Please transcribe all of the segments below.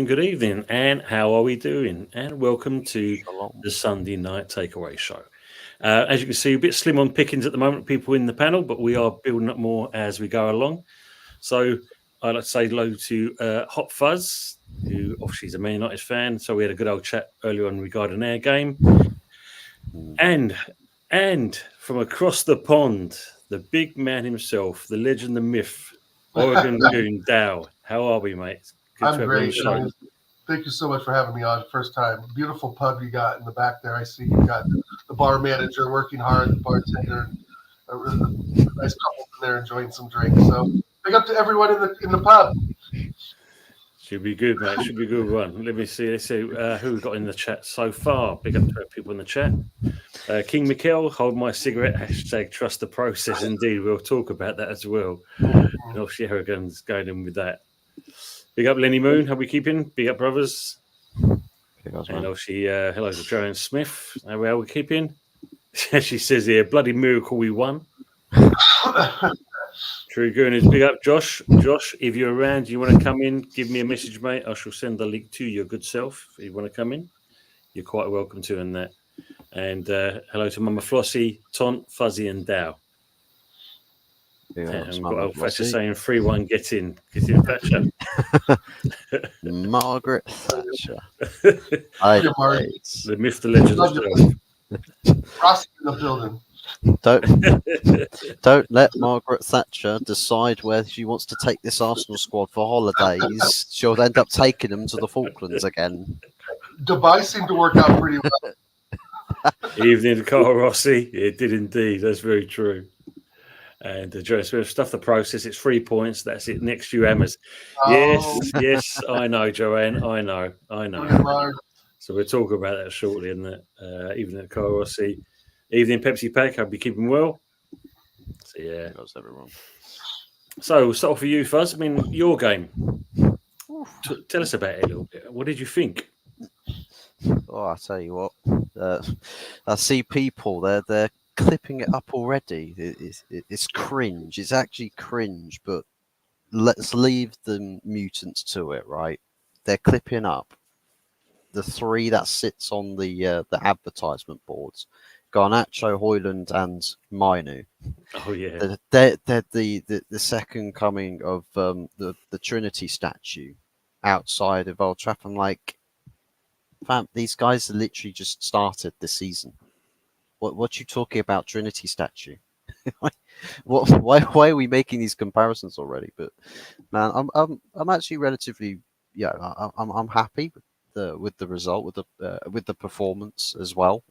Good evening, and how are we doing? And welcome to the Sunday Night Takeaway show. As you can see, a bit slim on pickings at the moment, people in the panel, but we are building up more as we go along. So I'd like to say hello to Hot Fuzz, who obviously is a Man United fan. So we had a good old chat earlier on regarding our game. And from across the pond, the big man himself, the legend, the myth, Oregon Goon Dow. How are we, mate? Good I'm great. Thank you so much for having me on. First time. Beautiful pub you got in the back there. I see you got the bar manager working hard, the bartender, a nice couple in there enjoying some drinks. So big up to everyone in the pub. Should be good, mate. Should be a good one. Let's see who we've got in the chat so far. Big up to people in the chat. King Mikkel, hold my cigarette. # trust the process. Indeed, we'll talk about that as well. And obviously, Harrigan's going in with that. Big up Lenny Moon, how we keeping? Big up brothers. And obviously, hello to Joanne Smith. How are we keeping? She says here, bloody miracle we won. True Gooners, big up Josh. Josh, if you're around, you want to come in, give me a message, mate. I shall send the link to your good self. If you want to come in, you're quite welcome to in that. And hello to Mama Flossie, Tont, Fuzzy, and Dow. And we've got old Thatcher saying 3-1, get in Thatcher. Margaret Thatcher. The myth, the legend herself. Frosty in the building. Don't let Margaret Thatcher decide where she wants to take this Arsenal squad for holidays. She'll end up taking them to the Falklands again. Dubai seemed to work out pretty well. Evening, Carl Rossi. It did indeed. That's very true. And Joe Smith, stuff the process. It's 3 points. That's it. Next few hammers. Yes. I know, Joanne. I know. So we'll talk about that shortly. In that evening, Carl Rossi. Evening, Pepsi Pack. I'll be keeping well. So yeah, that's everyone. So we'll start off with you, Fuzz. I mean, your game. Tell us about it a little bit. What did you think? Oh, I tell you what. I see people. They're clipping it up already. It's cringe. It's actually cringe, but let's leave the mutants to it, right? They're clipping up the three that sits on the advertisement boards: Garnacho, Hoyland, and Mainu. Oh yeah, they're the second coming of the Trinity statue outside of Old Trafford. I'm like, fam, these guys are literally just started this season. What you talking about, Trinity statue? Why are we making these comparisons already? But man, I'm actually relatively I'm happy with the result, with the performance as well.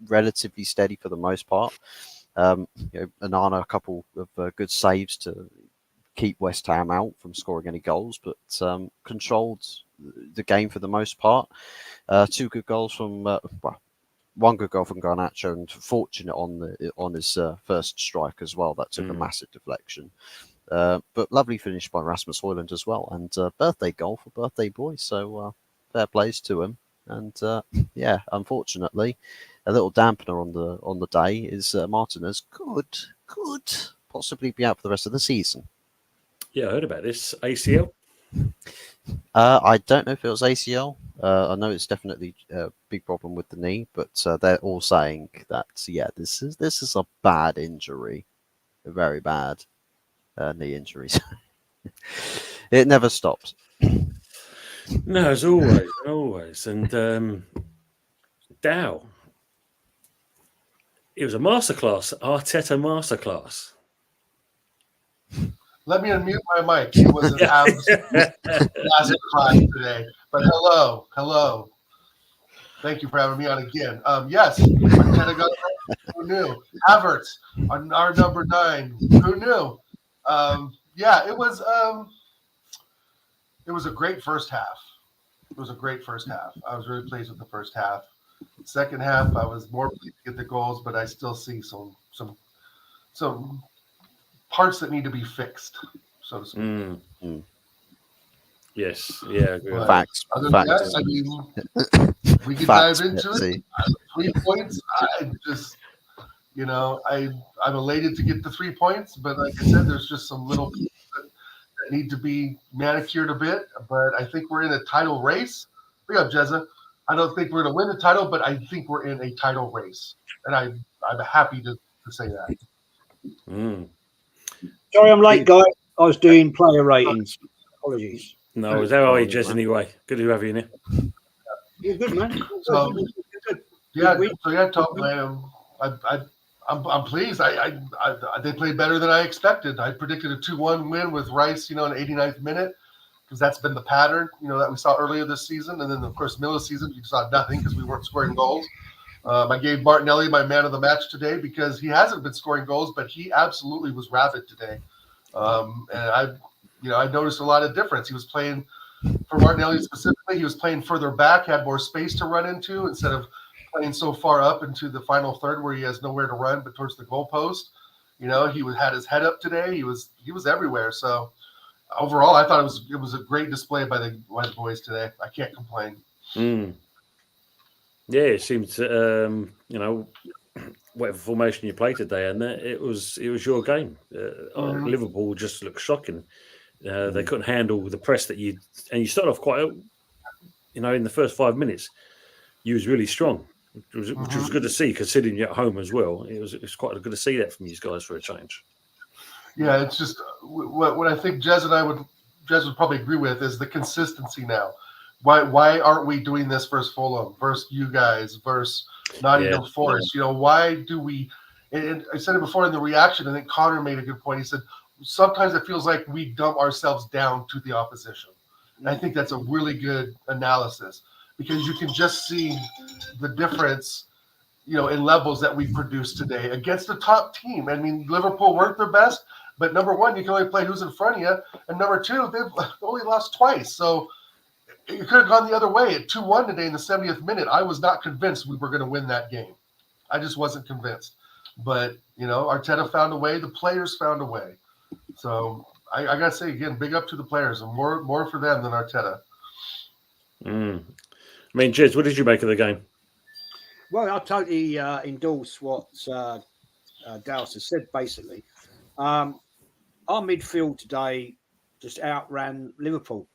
Relatively steady for the most part. Anana a couple of good saves to keep West Ham out from scoring any goals, but controlled the game for the most part. 2 good goals from one good goal from Garnacho, and fortunate on his first strike as well. That took a massive deflection. But lovely finish by Rasmus Højlund as well, and birthday goal for birthday boy. So fair plays to him. And unfortunately, a little dampener on the day is Martinez could possibly be out for the rest of the season. Yeah, I heard about this ACL. I don't know if it was ACL. I know it's definitely a big problem with the knee, but they're all saying that this is a bad injury, a very bad knee injuries. It never stops. No, as always. And Dow, it was a masterclass, Arteta masterclass. Let me unmute my mic. It was an absolute masterclass today. But hello. Thank you for having me on again. Yes, Arteta got Who knew? Havertz, our number 9. Who knew? Yeah, it was a great first half. It was a great first half. I was really pleased with the first half. Second half, I was more pleased to get the goals, but I still see some parts that need to be fixed, so to speak. Yes, yeah, agree. Facts. Other than Facts. that, I mean, we can Facts, dive into it. 3 points. I just, I'm elated to get the 3 points, but like I said, there's just some little pieces that need to be manicured a bit. But I think we're in a title race. Big up, Jezza. I don't think we're going to win the title, but I think we're in a title race, and I'm happy to say that. Sorry, I'm late, guys. I was doing player ratings. Apologies. No, how are you, Jez? Anyway, good to have you in here. You're good, man. So, Good. Tom, I'm pleased. They played better than I expected. I predicted a 2-1 win with Rice, in the 89th minute, because that's been the pattern, that we saw earlier this season. And then, of course, middle of the season, you saw nothing because we weren't scoring goals. I gave Martinelli my man of the match today because he hasn't been scoring goals, but he absolutely was rapid today. And I noticed a lot of difference. He was playing, for Martinelli specifically, he was playing further back, had more space to run into instead of playing so far up into the final third where he has nowhere to run but towards the goalpost. He had his head up today. He was everywhere. So overall, I thought it was a great display by the boys today. I can't complain. Yeah, it seemed to, whatever formation you played today, and it was your game. Liverpool just looked shocking. They couldn't handle the press that you started off quite, in the first 5 minutes, you was really strong, which was good to see, considering you're at home as well. It was quite good to see that from these guys for a change. Yeah, it's just what I think Jez would probably agree with is the consistency now. Why aren't we doing this versus Fulham, versus you guys, versus Nottingham Forest? Why do we? And I said it before in the reaction. I think Connor made a good point. He said sometimes it feels like we dump ourselves down to the opposition. And I think that's a really good analysis because you can just see the difference, in levels that we produced today against a top team. I mean, Liverpool weren't their best, but number one, you can only play who's in front of you, and number two, they've only lost twice. So it could have gone the other way at 2-1 today in the 70th minute. I was not convinced we were going to win that game. I just wasn't convinced. But, Arteta found a way. The players found a way. So I got to say, again, big up to the players. And more for them than Arteta. I mean, Jez, what did you make of the game? Well, I totally endorse what Dallas has said, basically. Our midfield today just outran Liverpool.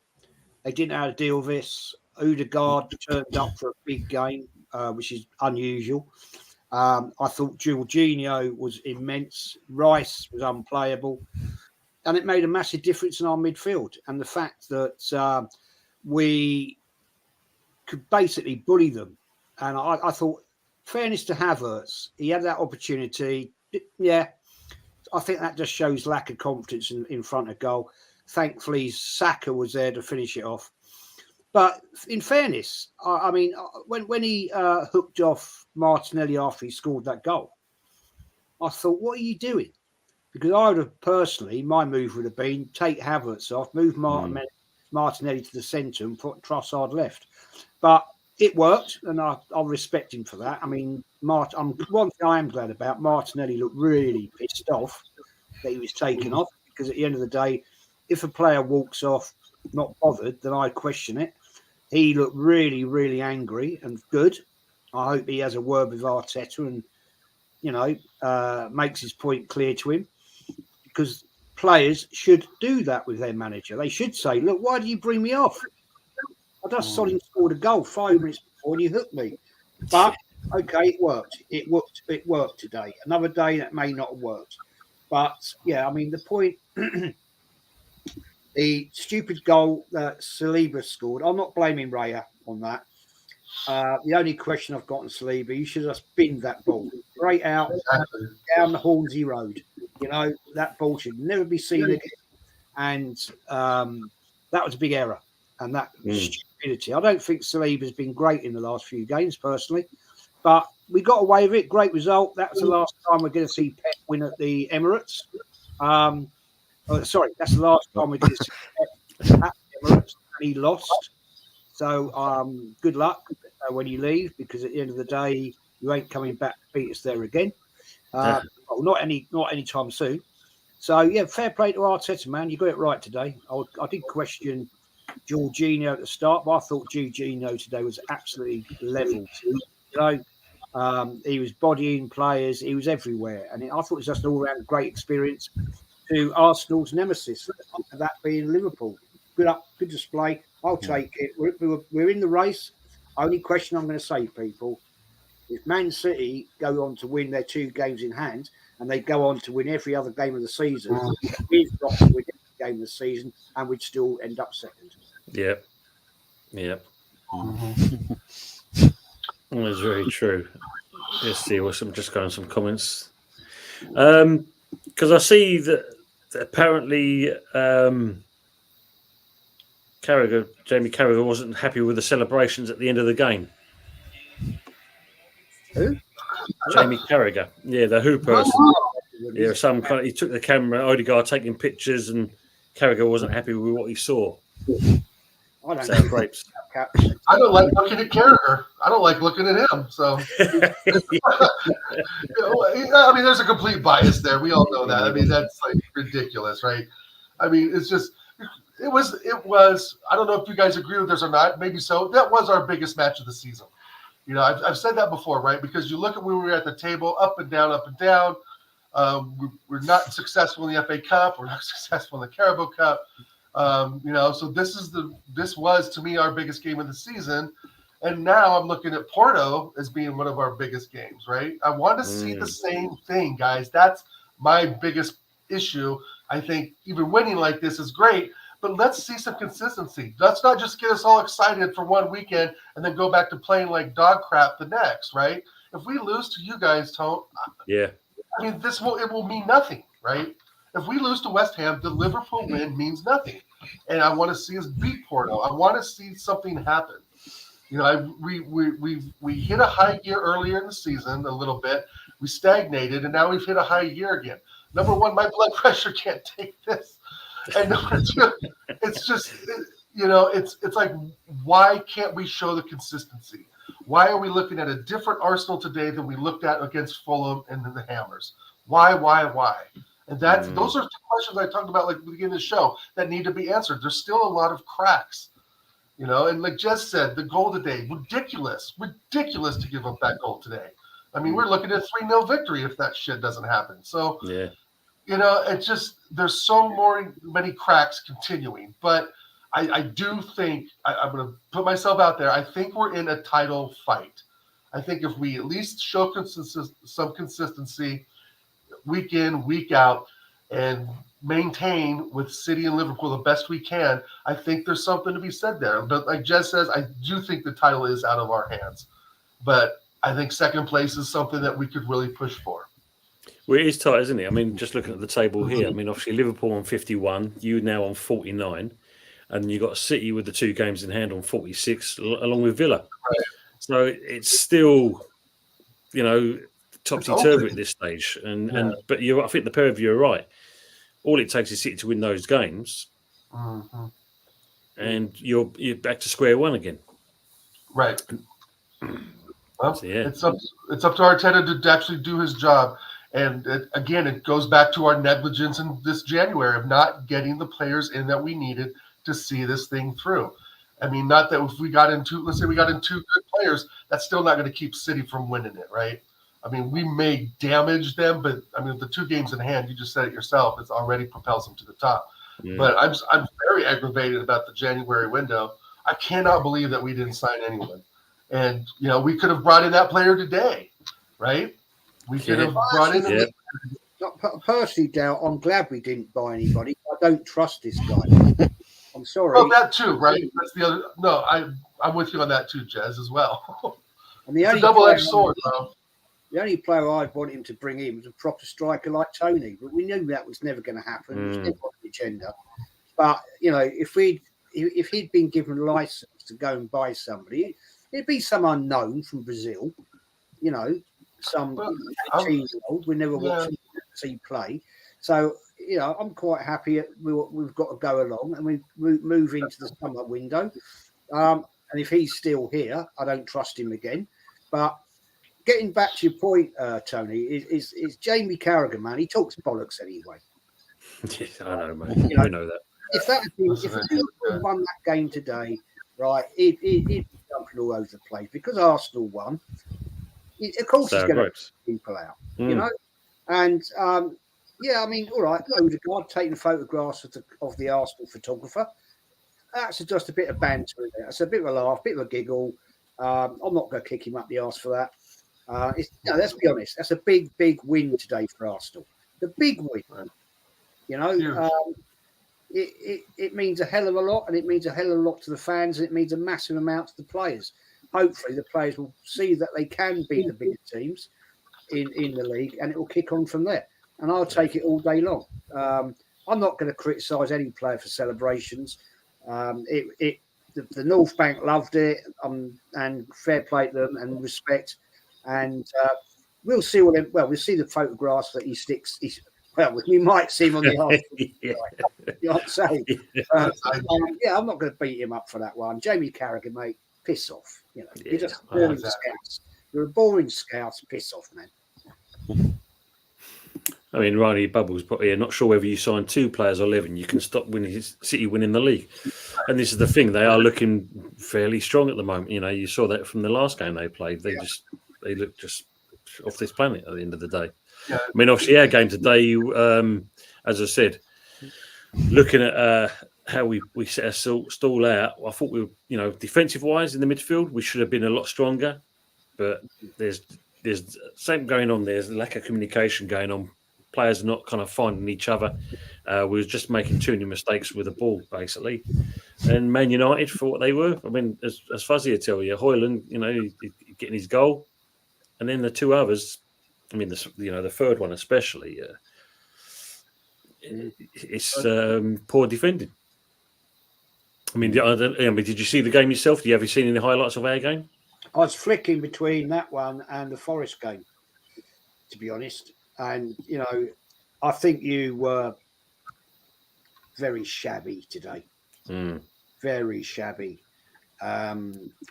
They didn't know how to deal with this. Odegaard turned up for a big game, which is unusual. I thought Jorginho was immense. Rice was unplayable. And it made a massive difference in our midfield. And the fact that we could basically bully them. And I thought, fairness to Havertz, he had that opportunity. Yeah, I think that just shows lack of confidence in front of goal. Thankfully, Saka was there to finish it off. But in fairness, I mean, when he hooked off Martinelli after he scored that goal, I thought, what are you doing? Because I would have personally, my move would have been take Havertz off, move Martinelli to the centre and put Trossard left. But it worked, and I respect him for that. I mean, one thing I am glad about, Martinelli looked really pissed off that he was taken off, because at the end of the day, if a player walks off not bothered, then I question it. He looked really, really angry and good. I hope he has a word with Arteta and, makes his point clear to him, because players should do that with their manager. They should say, look, why do you bring me off? I just saw him scored a goal 5 minutes before and you hooked me. But, okay, it worked. It worked today. Another day that may not have worked. But, yeah, I mean, the point... The stupid goal that Saliba scored, I'm not blaming Raya on that. The only question I've got on Saliba, you should have binned that ball straight out down the Hornsey Road. That ball should never be seen again. And that was a big error. And that stupidity. I don't think Saliba's been great in the last few games, personally. But we got away with it. Great result. That was the last time we're going to see Pep win at the Emirates. Sorry, that's the last time we're going to see Pep at the Emirates. And he lost. So good luck when you leave, because at the end of the day, you ain't coming back to beat us there again. Well, not anytime soon. So yeah, fair play to Arteta, man. You got it right today. I did question Jorginho at the start, but I thought Jorginho today was absolutely level. He was bodying players. He was everywhere, and I thought it was just an all-round great experience to Arsenal's nemesis, that being Liverpool. Good display. I'll take it. We're in the race. Only question I'm going to say, people, if Man City go on to win their 2 games in hand and they go on to win every other game of the season, we've got to win every game of the season and we'd still end up second. Yep. That's very true. Let's see. I'm just going some comments. Because I see that apparently Jamie Carragher wasn't happy with the celebrations at the end of the game. Who? Jamie Carragher. Yeah, the Who person. Yeah, he took the camera, Odegaard taking pictures, and Carragher wasn't happy with what he saw. I don't grapes. I don't like looking at Carragher. I don't like looking at him. So, I mean, there's a complete bias there. We all know that. I mean, that's like ridiculous, right? I mean, it's just, it was. I don't know if you guys agree with this or not. Maybe so. That was our biggest match of the season. You know, I've said that before, right? Because you look at when we were at the table, up and down, up and down. We're not successful in the FA Cup. We're not successful in the Carabao Cup. So this was to me our biggest game of the season, and now I'm looking at Porto as being one of our biggest games. Right? I want to see the same thing, guys. That's my biggest issue. I think even winning like this is great, but let's see some consistency. Let's not just get us all excited for one weekend and then go back to playing like dog crap the next. Right? If we lose to you guys, Tone, yeah. I mean, it will mean nothing, right? If we lose to West Ham, the Liverpool win means nothing. And I want to see us beat Porto. I want to see something happen. You know, we hit a high gear earlier in the season a little bit. We stagnated, and now we've hit a high gear again. Number one, my blood pressure can't take this. And number two, it's just, it's like, why can't we show the consistency? Why are we looking at a different Arsenal today than we looked at against Fulham and the Hammers? Why? And those are the questions I talked about like at the beginning of the show that need to be answered. There's still a lot of cracks, and like Jess said, the goal today, ridiculous to give up that goal today. I mean, we're looking at 3-0 victory if that shit doesn't happen. So, yeah, it's just, there's many cracks continuing, but I do think I'm going to put myself out there. I think we're in a title fight. I think if we at least show some consistency week in, week out, and maintain with City and Liverpool the best we can, I think there's something to be said there. But like Jess says, I do think the title is out of our hands. But I think second place is something that we could really push for. Well, it is tight, isn't it? I mean, just looking at the table here, I mean, obviously Liverpool on 51, you now on 49. And you got City with the 2 games in hand on 46, along with Villa. Right. So it's still, topsy-turvy at this stage. But I think the pair of you are right. All it takes is City to win those games, and you're back to square one again. Right. Well, so, yeah. It's up to Arteta to actually do his job. And it goes back to our negligence in this January of not getting the players in that we needed to see this thing through. I mean, not that if let's say we got in 2 good players, that's still not going to keep City from winning it, right? I mean, we may damage them, but I mean, the 2 games in hand, you just said it yourself, it's already propels them to the top. Yeah. But I'm very aggravated about the January window. I cannot believe that we didn't sign anyone. And, we could have brought in that player today, right? We could have brought in. Yeah. Personally, Dale, I'm glad we didn't buy anybody. I don't trust this guy. I'm sorry. Oh, that too, right? That's the other. No, I'm with you on that too, Jez, as well. And it's a double-edged sword, bro. The only player I'd want him to bring in was a proper striker like Tony, but we knew that was never going to happen. It was never on the agenda. But if he'd been given a license to go and buy somebody, it'd be some unknown from Brazil. you know, some Well, 18-year-old. We never watched him see play. So, you know, I'm quite happy we've got to go along and we move into the summer window. And if he's still here, I don't trust him again. But getting back to your point, Tony, is Jamie Carragher, man. He talks bollocks anyway. Yes, I know, mate. You know, We know that. if Liverpool won that game today, right, he'd be jumping all over the place because Arsenal won. Of course, he's going to put people out, you know. And yeah, I mean, all right, Odegaard taking photographs of the Arsenal photographer. That's just a bit of banter in there. It's a bit of a laugh, bit of a giggle. I'm not going to kick him up the arse for that. Let's be honest. That's a big win today for Arsenal. The big win. You know, it means a hell of a lot, and it means a hell of a lot to the fans, and it means a massive amount to the players. Hopefully, the players will see that they can beat the bigger teams in the league, and it will kick on from there. And I'll take it all day long. I'm not going to criticise any player for celebrations. The North Bank loved it, and fair play to them and respect. And we'll see we'll see the photographs that he sticks. We might see him on the arse. You know what I'm saying? I'm not going to beat him up for that one. Jamie Carragher, mate, piss off. You know, you're just boring scouts. You're a boring scout. Piss off, man. I mean, Riley Bubbles put here, not sure whether you sign 2 players or 11, you can stop City winning the league. And this is the thing, they are looking fairly strong at the moment. You know, you saw that from the last game they played. They look just off this planet at the end of the day. Yeah. I mean, obviously, our game today, as I said, looking at how we set our stall out, I thought we were, you know, defensive-wise in the midfield, we should have been a lot stronger. But there's something going on. There's a lack of communication going on. Players are not kind of finding each other. We were just making too many mistakes with the ball, basically. And Man United, for what they were, I mean, as Fuzzy will tell you, Højlund, you know, getting his goal. And then the 2 others, I mean, the third one especially, it's poor defending. I mean, did you see the game yourself? Have you seen any highlights of our game? I was flicking between that one and the Forest game, to be honest. And, you know, I think you were very shabby today. Very shabby. I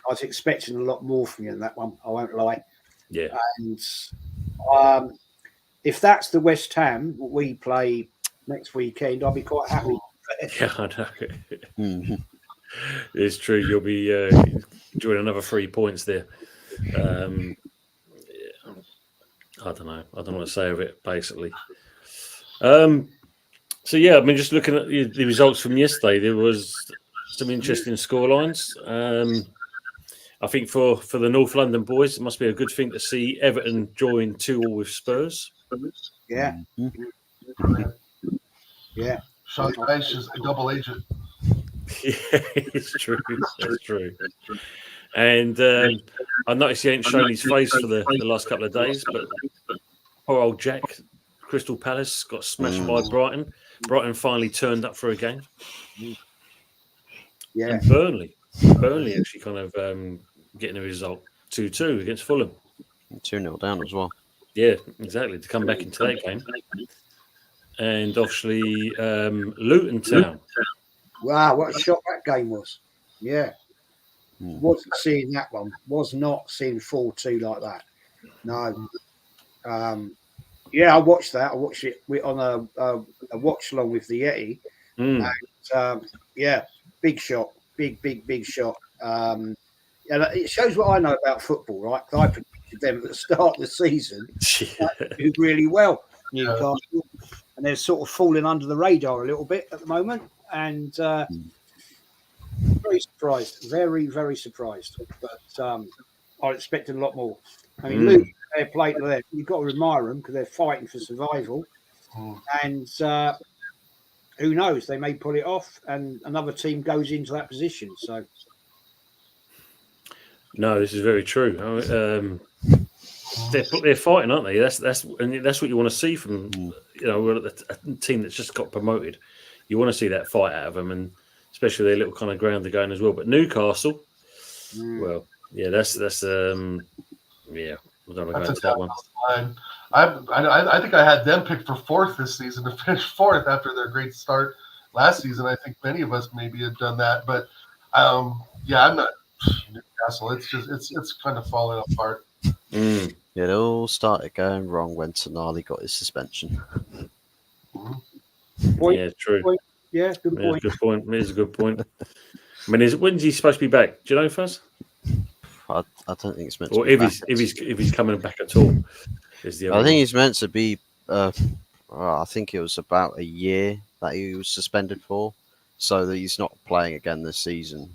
was expecting a lot more from you in that one. I won't lie. Yeah. And if that's the West Ham we play next weekend, I'll be quite happy. Yeah, I know. It's true. You'll be enjoying another 3 points there. I don't know. I don't know what to say of it, basically. So, yeah, I mean, just looking at the results from yesterday, there was some interesting scorelines. I think for the North London boys, it must be a good thing to see Everton join 2-2 with Spurs. Yeah. Yeah. Sean Dyche is a double agent. Yeah, it's true. That's true. And I noticed he ain't shown his face for the last couple of days, but poor old Jack, Crystal Palace, got smashed by Brighton. Brighton finally turned up for a game. Yeah. And Burnley actually kind of getting a result 2-2 against Fulham. 2-0 down as well. Yeah, exactly. To come back into that game. And obviously Luton Town. Wow, what a shot that game was. Yeah. Wasn't seeing that one. Was not seeing 4-2 like that. No. Yeah, I watched that. I watched it on a watch along with the Yeti. And, yeah, big shot. Big shot. And it shows what I know about football, right? I predicted them at the start of the season. Do really well, Newcastle. And they're sort of falling under the radar a little bit at the moment. And very surprised. Very, very surprised. But I expected a lot more. I mean, Luke, they're playing there. You've got to admire them because they're fighting for survival. And who knows? They may pull it off and another team goes into that position. So, no, this is very true. They're fighting, aren't they? That's what you want to see from a team that's just got promoted. You want to see that fight out of them, and especially their little kind of ground they're going as well. But Newcastle, well, yeah, that's I don't know That's how a to that one. line. I think I had them picked for 4th this season to finish 4th after their great start last season. I think many of us maybe had done that, but yeah, I'm not Newcastle. It's just it's kind of falling apart. Mm. It all started going wrong when Tonali got his suspension. Point, Yeah, true. point. Yeah, good Yeah, point. good point. It is a good point. I mean, when's he supposed to be back? Do you know, Fuzz? I don't think it's meant Or to be if back. he's coming back at all? Is the other I think one. he's meant to be. I think it was about a year that he was suspended for, so that he's not playing again this season.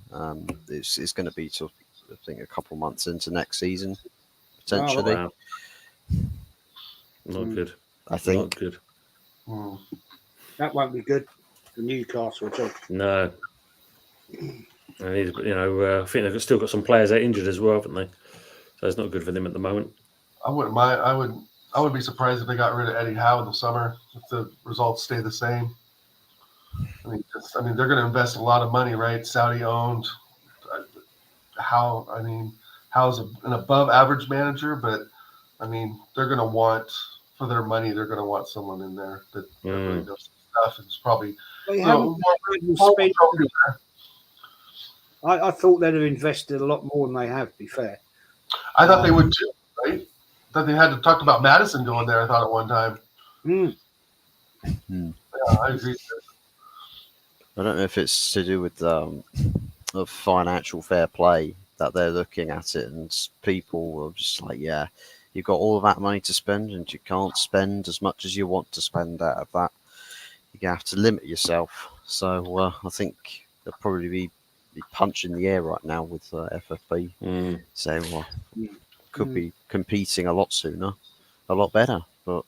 It's going to be to, I think, a couple months into next season, potentially. Wow. Not good. I Not think. good. Mm. That won't be good for Newcastle at all. No. And he's, I think they've still got some players out injured as well, haven't they? So it's not good for them at the moment. I wouldn't mind. I would be surprised if they got rid of Eddie Howe in the summer if the results stay the same. I mean, they're going to invest a lot of money, right? Saudi owned. Howe's an above average manager, but I mean, they're going to want for their money. They're going to want someone in there that really knows stuff. It's probably They haven't spent. I thought they'd have invested a lot more than they have. To be fair, I thought they would too, right? I thought they had to talk about Madison going there. I thought at one time. Yeah, I agree. I don't know if it's to do with of financial fair play that they're looking at it, and people are just like, yeah, you've got all of that money to spend, and you can't spend as much as you want to spend out of that. You have to limit yourself. So I think they'll probably be punching the air right now with FFP. So could be competing a lot sooner, a lot better. But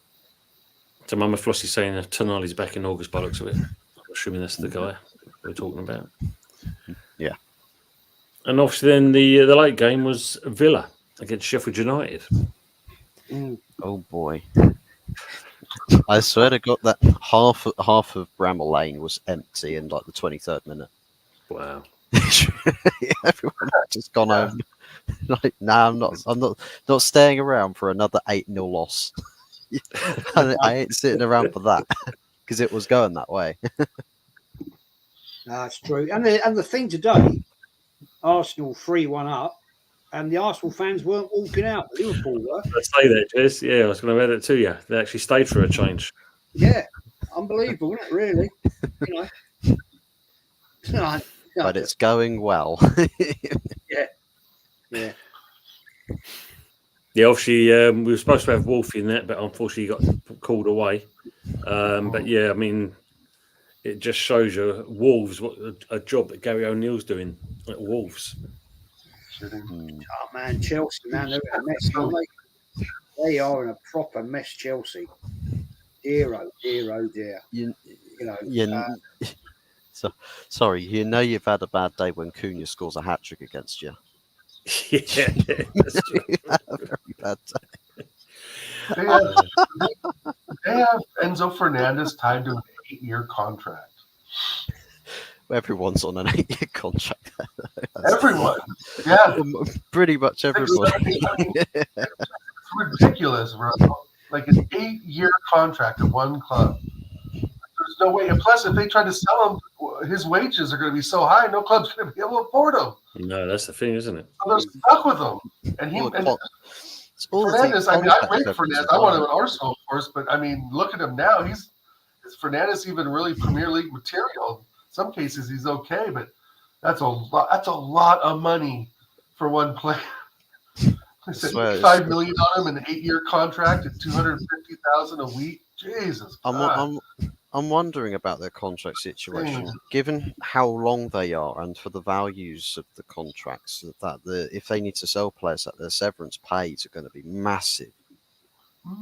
so Mama Flossie's saying Tonali's back in August by the looks of it. I'm assuming that's the guy we're talking about. Yeah. And obviously then the late game was Villa against Sheffield United. Oh boy. I swear to God that half of Bramall Lane was empty in like the 23rd minute. Wow. Everyone had just gone home. Like, I'm not staying around for another 8-0 loss. I ain't sitting around for that because it was going that way. That's true. And the thing today, Arsenal 3-1 up, and the Arsenal fans weren't walking out. Liverpool were. Let's say that, Jez. Yeah, I was going to add it to you. They actually stayed for a change. Yeah, unbelievable, isn't it? Really, But it's going well. Yeah. Yeah, obviously we were supposed to have Wolf in that, but unfortunately he got called away. But yeah, I mean, it just shows you Wolves what a job that Gary O'Neill's doing at Wolves. Oh man, Chelsea, man, they're in a mess, aren't they? They are in a proper mess, Chelsea. Dear, oh dear. So sorry, you've had a bad day when Cunha scores a hat trick against you. Yeah, that's true. A very bad day. They have Enzo Fernandez tied to an 8-year contract. Everyone's on an 8-year contract. Everyone, yeah, pretty much everyone. It's ridiculous, bro. Like an 8-year contract at one club. There's no way. And plus, if they try to sell him, his wages are going to be so high, no club's going to be able to afford him. No, that's the thing, isn't it? So they're stuck with him. And Fernandez, I rate Fernandez. I want him at Arsenal, of course, but I mean, look at him now. Is Fernandez even really Premier League material? In some cases, he's okay, but that's a lot of money for one player. I said $5 million on him, an 8-year contract at $250,000 a week. Jesus, I'm wondering about their contract situation, given how long they are, and for the values of the contracts. If they need to sell players, that their severance pays are going to be massive.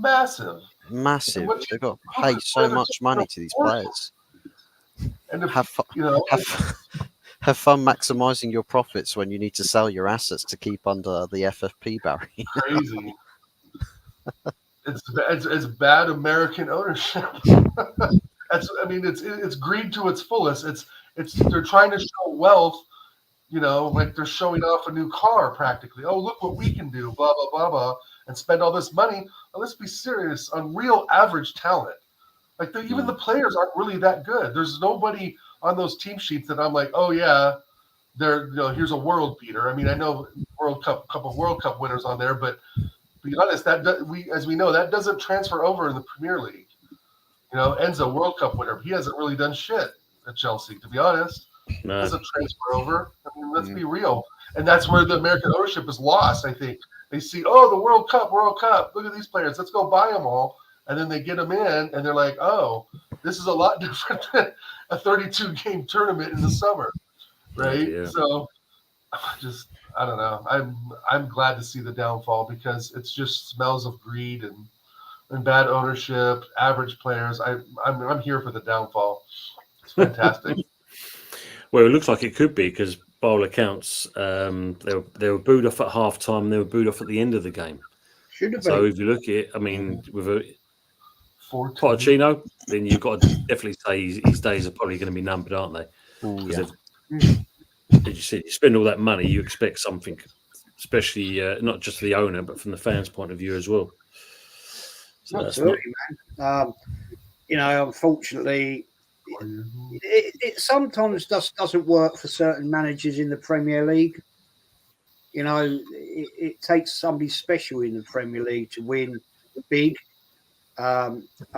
Massive. They've got to pay so much money to these players. And have fun maximizing your profits when you need to sell your assets to keep under the FFP barrier. Crazy. It's bad American ownership. It's greed to its fullest. They're trying to show wealth, like they're showing off a new car practically. Oh, look what we can do, blah blah blah blah. and spend all this money. Well, let's be serious on real average talent. Like even the players aren't really that good. There's nobody on those team sheets that I'm like, oh yeah, they're here's a world beater. I mean, I know couple World Cup winners on there, but to be honest, as we know, that doesn't transfer over in the Premier League. Enzo, World Cup winner, he hasn't really done shit at Chelsea, to be honest. No. Doesn't transfer over. I mean, let's be real. And that's where the American ownership is lost, I think. They see, oh, the World Cup. Look at these players. Let's go buy them all. And then they get them in, and they're like, oh, this is a lot different than a 32-game tournament in the summer, right? Yeah. So I don't know. I'm glad to see the downfall because it just smells of greed and bad ownership, average players. I'm here for the downfall. It's fantastic. Well, it looks like it could be because by all accounts, they were booed off at half time. They were booed off at the end of the game. Should have So been. if you look at it, I mean, with a 14. Pochettino, then you've got to definitely say his days are probably going to be numbered, aren't they? Because as you said, you spend all that money, you expect something, especially not just the owner, but from the fans' point of view as well. So Absolutely, man. Unfortunately, it sometimes just doesn't work for certain managers in the Premier League. It takes somebody special in the Premier League to win big. I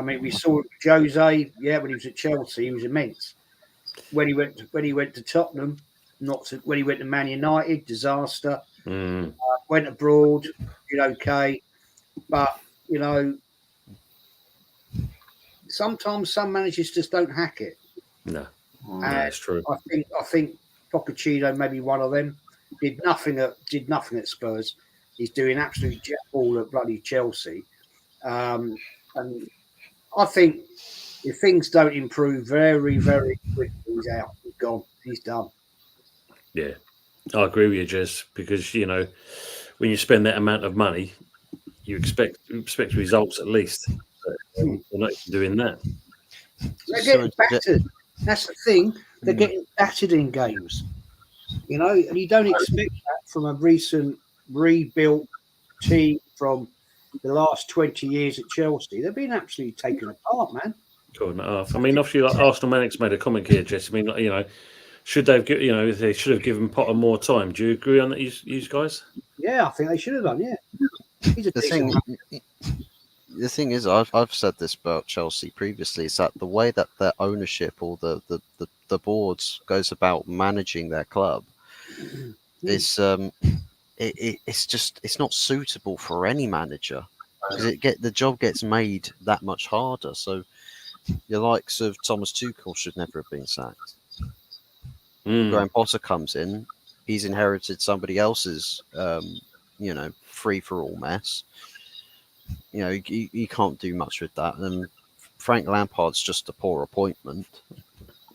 mean, we saw Jose. Yeah, when he was at Chelsea, he was immense. When he went to Tottenham, when he went to Man United, disaster. Went abroad, did okay, but sometimes some managers just don't hack it. No, that's true. I think Pochettino may be one of them. Did nothing at Spurs. He's doing absolutely jack all at bloody Chelsea. And I think if things don't improve very, very quickly, he's out. He's gone. He's done. Yeah, I agree with you, Jez, because when you spend that amount of money, you expect results at least. But they're not even doing that. They're getting battered. That's the thing. They're getting battered in games. And you don't expect that from a recent rebuilt team from the last 20 years at Chelsea. They've been absolutely taken apart, man. Cool. I mean, obviously, like Arsenal Manic's made a comment here, Jess. I mean, should they have, they should have given Potter more time. Do you agree on that, you guys? Yeah, I think they should have done. Yeah. He's a The thing is, I've said this about Chelsea previously, is that the way that their ownership or the boards goes about managing their club is it's not suitable for any manager because the job gets made that much harder. So your likes of Thomas Tuchel should never have been sacked. Graham Potter comes in, he's inherited somebody else's free for all mess. You can't do much with that. And Frank Lampard's just a poor appointment.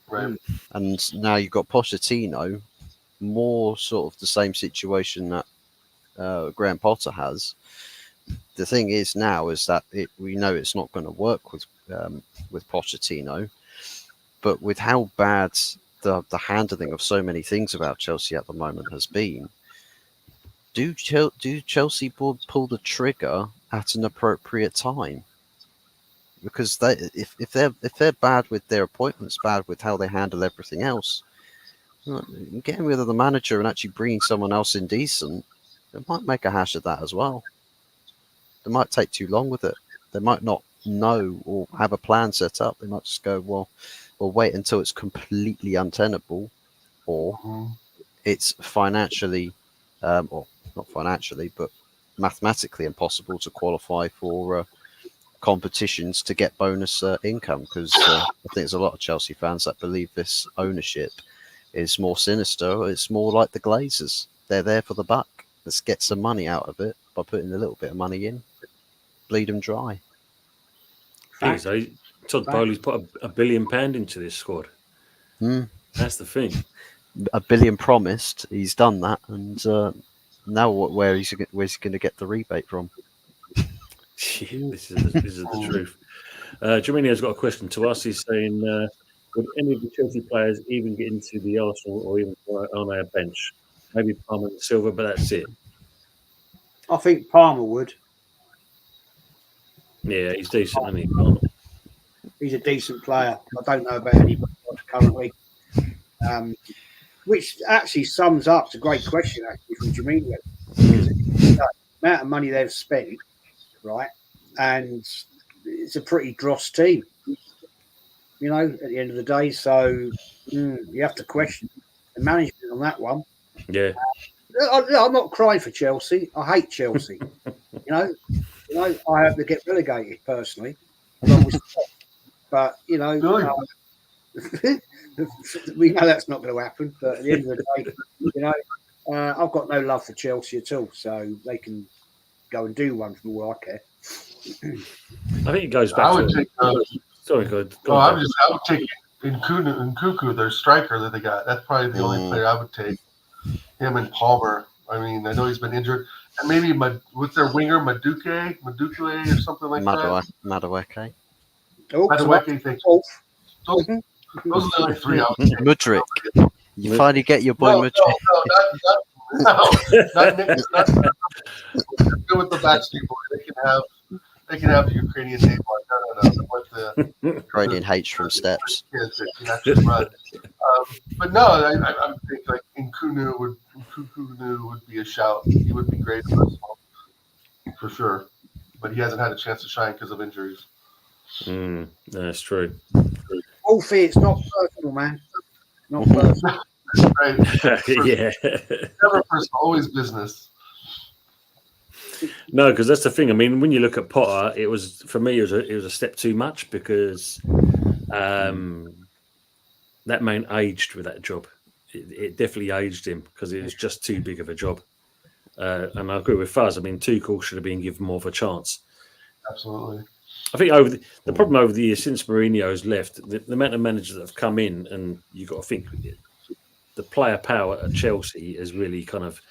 Right. And now you've got Pochettino, more sort of the same situation that Graham Potter has. The thing is now is that we know it's not going to work with Pochettino, but with how bad the handling of so many things about Chelsea at the moment has been, do Chelsea pull the trigger at an appropriate time? Because if they're bad with their appointments, bad with how they handle everything else, getting rid of the manager and actually bringing someone else in decent, they might make a hash of that as well. They might take too long with it. They might not know or have a plan set up. They might just go, well, we'll wait until it's completely untenable, or it's financially, or not financially, but mathematically impossible to qualify for competitions to get bonus income. Because I think there's a lot of Chelsea fans that believe this ownership is more sinister. It's more like the Glazers. They're there for the buck. Let's get some money out of it by putting a little bit of money in. Bleed them dry. Jeez, Todd Bowley's put £1 billion into this squad. That's the thing. $1 billion promised. He's done that, and now where's he going to get the rebate from? This is the truth. Jaminio's got a question to us. He's saying, would any of the Chelsea players even get into the Arsenal or even on our bench? Maybe Palmer and Silva, but that's it. I think Palmer would. Yeah, he's decent, isn't he, Barnett? He's a decent player. I don't know about anybody else currently. Which actually sums up. It's a great question, actually, from Jamaica. Because the amount of money they've spent, right? And it's a pretty dross team, you know, at the end of the day. So you have to question the management on that one. Yeah. I'm not crying for Chelsea. I hate Chelsea. you know, I hope they get relegated personally, along with but you know, we know that's not going to happen. But at the end of the day, you know, I've got no love for Chelsea at all, so they can go and do one from all I care. I think it goes back. I would take. Sorry, good. I would take Nkuku, their striker that they got. That's probably the only player I would take. Him and Palmer. I mean, I know he's been injured. And maybe with their winger, Madueke or something like that. Madueke. Madueke, thank you. Those are the only three I would take. Mudryk. You finally get your boy Mudryk. Not Nick. Not good with the Backstreet Boys. They can have the Ukrainian name on. No. What the Ukrainian H from Steps. Kids that can actually run. But no, I would think like Nkuku would be a shout. He would be great for sure. But he hasn't had a chance to shine because of injuries. That's true. Wolfie, it's not personal, man. Not personal. Right. Yeah. Never personal, always business. No, because that's the thing. I mean, when you look at Potter, it was for me. It was a step too much because that man aged with that job. It definitely aged him because it was just too big of a job. And I agree with Fuzz. I mean, Tuchel should have been given more of a chance. Absolutely. I think the problem over the years since Mourinho's left, the amount of managers that have come in, and you've got to think the player power at Chelsea has really kind of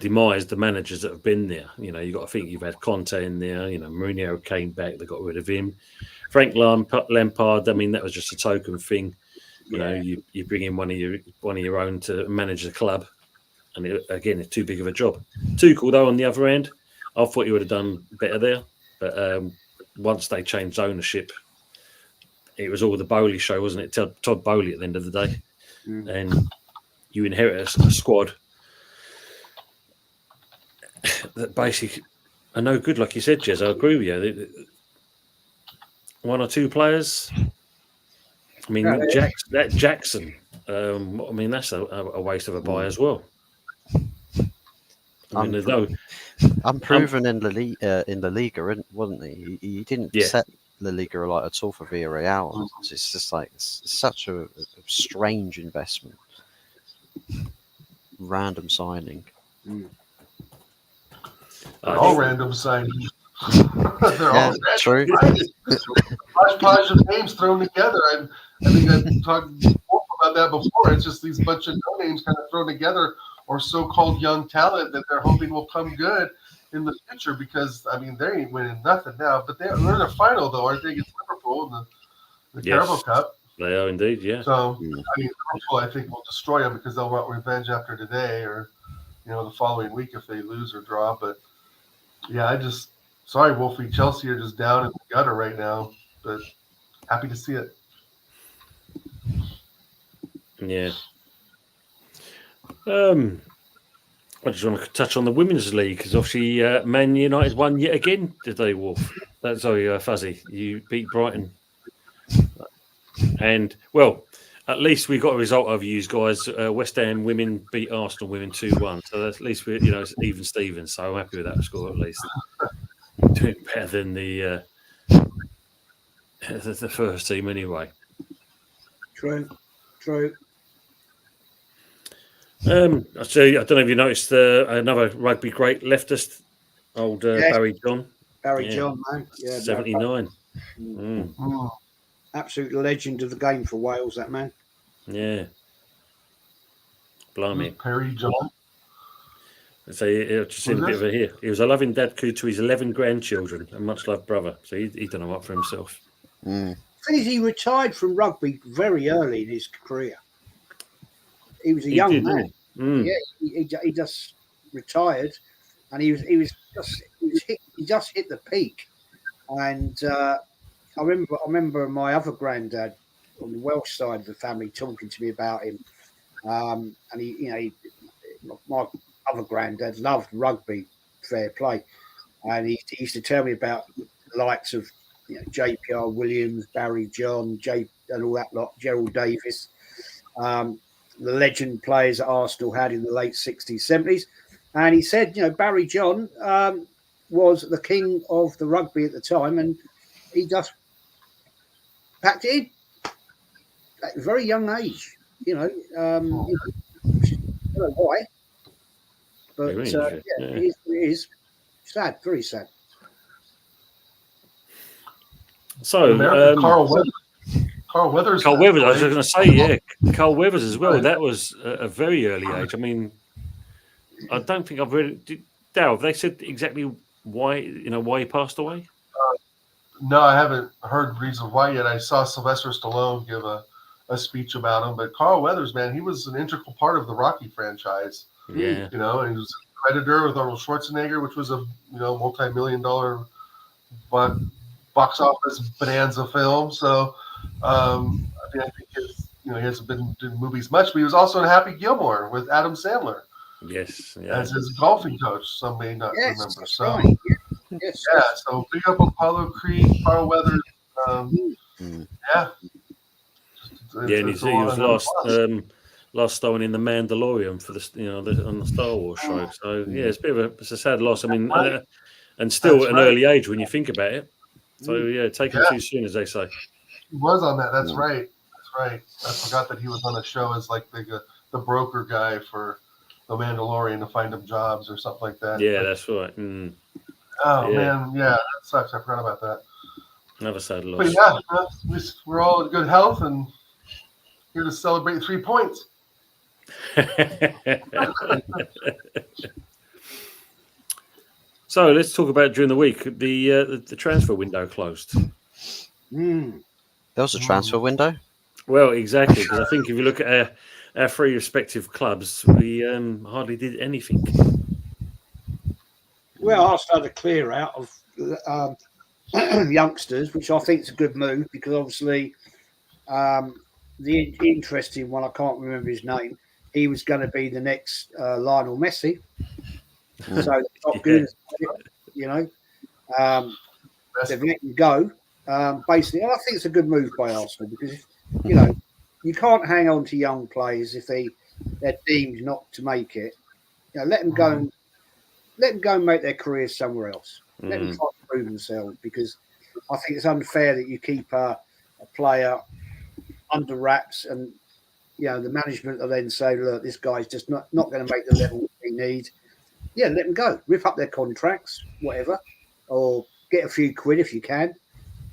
demised the managers that have been there. You know, you've got to think you've had Conte in there. You know, Mourinho came back, they got rid of him. Frank Lampard. I mean, that was just a token thing. You know, you bring in one of your own to manage the club, and it's too big of a job. Tuchel, though, on the other end, I thought he would have done better there, but once they changed ownership, it was all the Bowley show, wasn't it? Todd Bowley at the end of the day, and you inherit a squad that basically are no good, like you said, Jez. I agree with you. One or two players. I mean, Jackson. I mean, that's a waste of a buy as well. I mean, unproven in La Liga, wasn't he? He didn't set La Liga alight at all for Villarreal. It's just like it's such a strange investment, random signing. All random signings. They're all true. Hodgepodge of names thrown together. I think I've talked about that before. It's just these bunch of no names kind of thrown together, or so-called young talent that they're hoping will come good in the future. Because I mean, they ain't winning nothing now, but they're in the final though, aren't they? Against Liverpool in the Carabao Cup. They are indeed, yeah. So I mean, Liverpool, I think, will destroy them because they'll want revenge after today, or the following week if they lose or draw. But yeah, sorry, Wolfie. Chelsea are just down in the gutter right now, but happy to see it. Yeah. I just want to touch on the Women's League because obviously Man United won yet again today, Wolf. Sorry, Fuzzy. You beat Brighton. And, well, at least we got a result over you guys. West Ham women beat Arsenal women 2-1. So at least it's even Steven. So I'm happy with that score at least. Doing better than the first team anyway. True. I don't know if you noticed another rugby great leftist, old Barry John. Barry John, man. Yeah, 79. Absolute legend of the game for Wales, that man. Yeah. Blimey. Barry John. So just in a bit of a here. He was a loving dad to his 11 grandchildren, a much loved brother. So he done a lot for himself. The thing is, he retired from rugby very early in his career. He was a young man. Yeah, he just retired, and he just hit the peak And I remember my other granddad on the Welsh side of the family talking to me about him. And my other granddad loved rugby, fair play, and he used to tell me about the likes of JPR Williams, Barry John, and all that lot, Gerald Davis, the legend players that Arsenal had in the late 60s, 70s. And he said, Barry John was the king of the rugby at the time, and he just packed it in at a very young age. I don't know why, but Very yeah, interesting. Yeah. it is sad, very sad. So, American Carl Weathers. Carl Weathers. Carl passed Weathers, I was away. going to say, yeah, Carl Weathers as well. Right. That was a very early age. I mean, I don't think I've really. Dal, they said exactly why he passed away. No, I haven't heard the reason why yet. I saw Sylvester Stallone give a speech about him, but Carl Weathers, man, he was an integral part of the Rocky franchise. Yeah, And he was a Predator with Arnold Schwarzenegger, which was a multi-million-dollar box office bonanza film. So, I think he hasn't been doing movies much, but he was also in Happy Gilmore with Adam Sandler yes, yeah. as his golfing coach. Some may not remember. That's So, right. Yes. yeah. So big up Apollo Creed, Carl Weathers. Yeah. Yeah, and he was last starring in the Mandalorian for on the Star Wars show. So yeah, it's a sad loss. I mean, and still That's at an right. early age when you think about it. So yeah, taken too soon, as they say. He was on that. That's right. That's right. I forgot that he was on a show as like the broker guy for the Mandalorian to find him jobs or something like that. Yeah, that's right. Mm. Oh Yeah. man, yeah, that sucks. I forgot about that. Another sad But loss. yeah, at least we're all in good health and here to celebrate 3 points. So let's talk about during the week. The transfer window closed. There was a transfer window. Well, exactly, because I think if you look at our three respective clubs, we hardly did anything. Well, I started a clear out of youngsters, which I think is a good move because obviously the interesting one, I can't remember his name, he was going to be the next Lionel Messi. So not good, they've let him go. Basically, and I think it's a good move by Arsenal because you can't hang on to young players if they're deemed not to make it. Let them go and make their careers somewhere else. Let them try to prove themselves because I think it's unfair that you keep a player under wraps and the management will then say, look, this guy's just not going to make the level we need. Yeah, let them go. Rip up their contracts, whatever, or get a few quid if you can,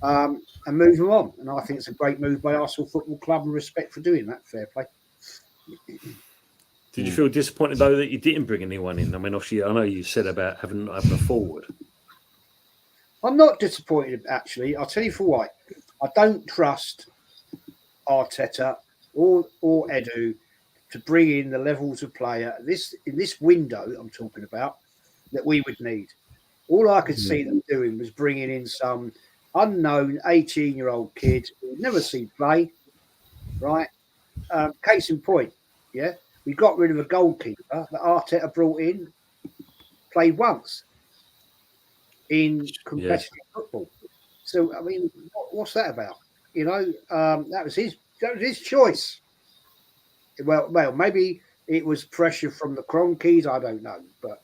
and move them on. And I think it's a great move by Arsenal Football Club and respect for doing that. Fair play. Did you feel disappointed though that you didn't bring anyone in? I mean, obviously, I know you said about having a forward. I'm not disappointed, actually. I'll tell you for why. I don't trust Arteta or Edu to bring in the levels of player in this window I'm talking about that we would need. All I could see them doing was bringing in some unknown 18-year-old kid who we'd never seen play, right? Case in point, yeah? We got rid of a goalkeeper that Arteta brought in, played once in competitive football. So, I mean, what's that about? That was his choice. Well, maybe it was pressure from the Cronkies. I don't know, but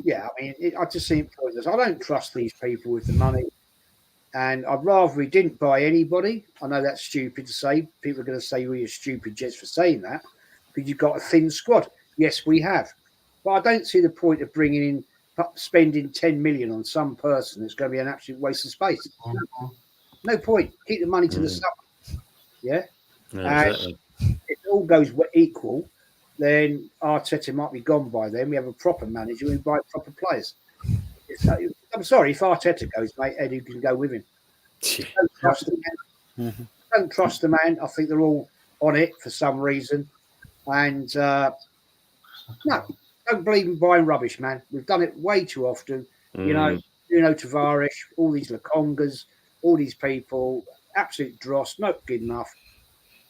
yeah, I mean, I just see it pointless. I don't trust these people with the money, and I'd rather we didn't buy anybody. I know that's stupid to say. People are going to say you're stupid just for saying that because you've got a thin squad. Yes, we have, but I don't see the point of spending 10 million on some person that's going to be an absolute waste of space. No point. Keep the money to the summer. Yeah. No, exactly. If it all goes equal, then Arteta might be gone by then. We have a proper manager. We buy proper players. I'm sorry, if Arteta goes, mate, Eddie can go with him. Don't trust the man. Don't trust the man. I think they're all on it for some reason. And no, don't believe in buying rubbish, man. We've done it way too often. Nuno Tavares, all these Lakongas, all these people, absolute dross, not good enough.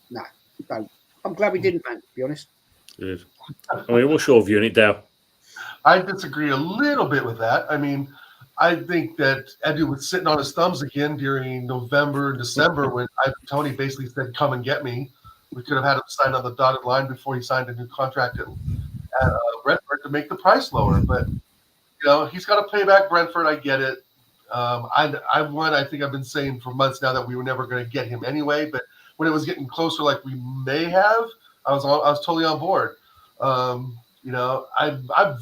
No, don't. I'm glad we didn't, man, to be honest. Good. I mean, what's your view on it, Dow? I disagree a little bit with that. I mean, I think that Edu was sitting on his thumbs again during November and December when Tony basically said, "Come and get me." We could have had him sign on the dotted line before he signed a new contract at Brentford to make the price lower. But he's got to pay back Brentford. I get it. I think I've been saying for months now that we were never going to get him anyway. But when it was getting closer, like we may have, I was totally on board. I'm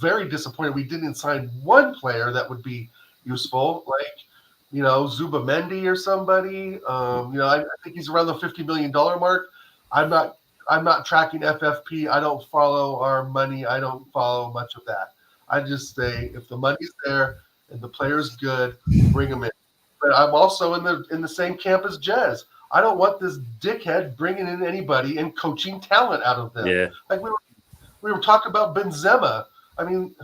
very disappointed we didn't sign one player that would be useful, like Zubamendi or somebody. I think he's around the $50 million mark. I'm not tracking FFP. I don't follow our money. I don't follow much of that. I just say if the money's there and the player's good, bring him in. But I'm also in the same camp as Jez. I don't want this dickhead bringing in anybody and coaching talent out of them. Yeah. Like we were talking about Benzema. I mean,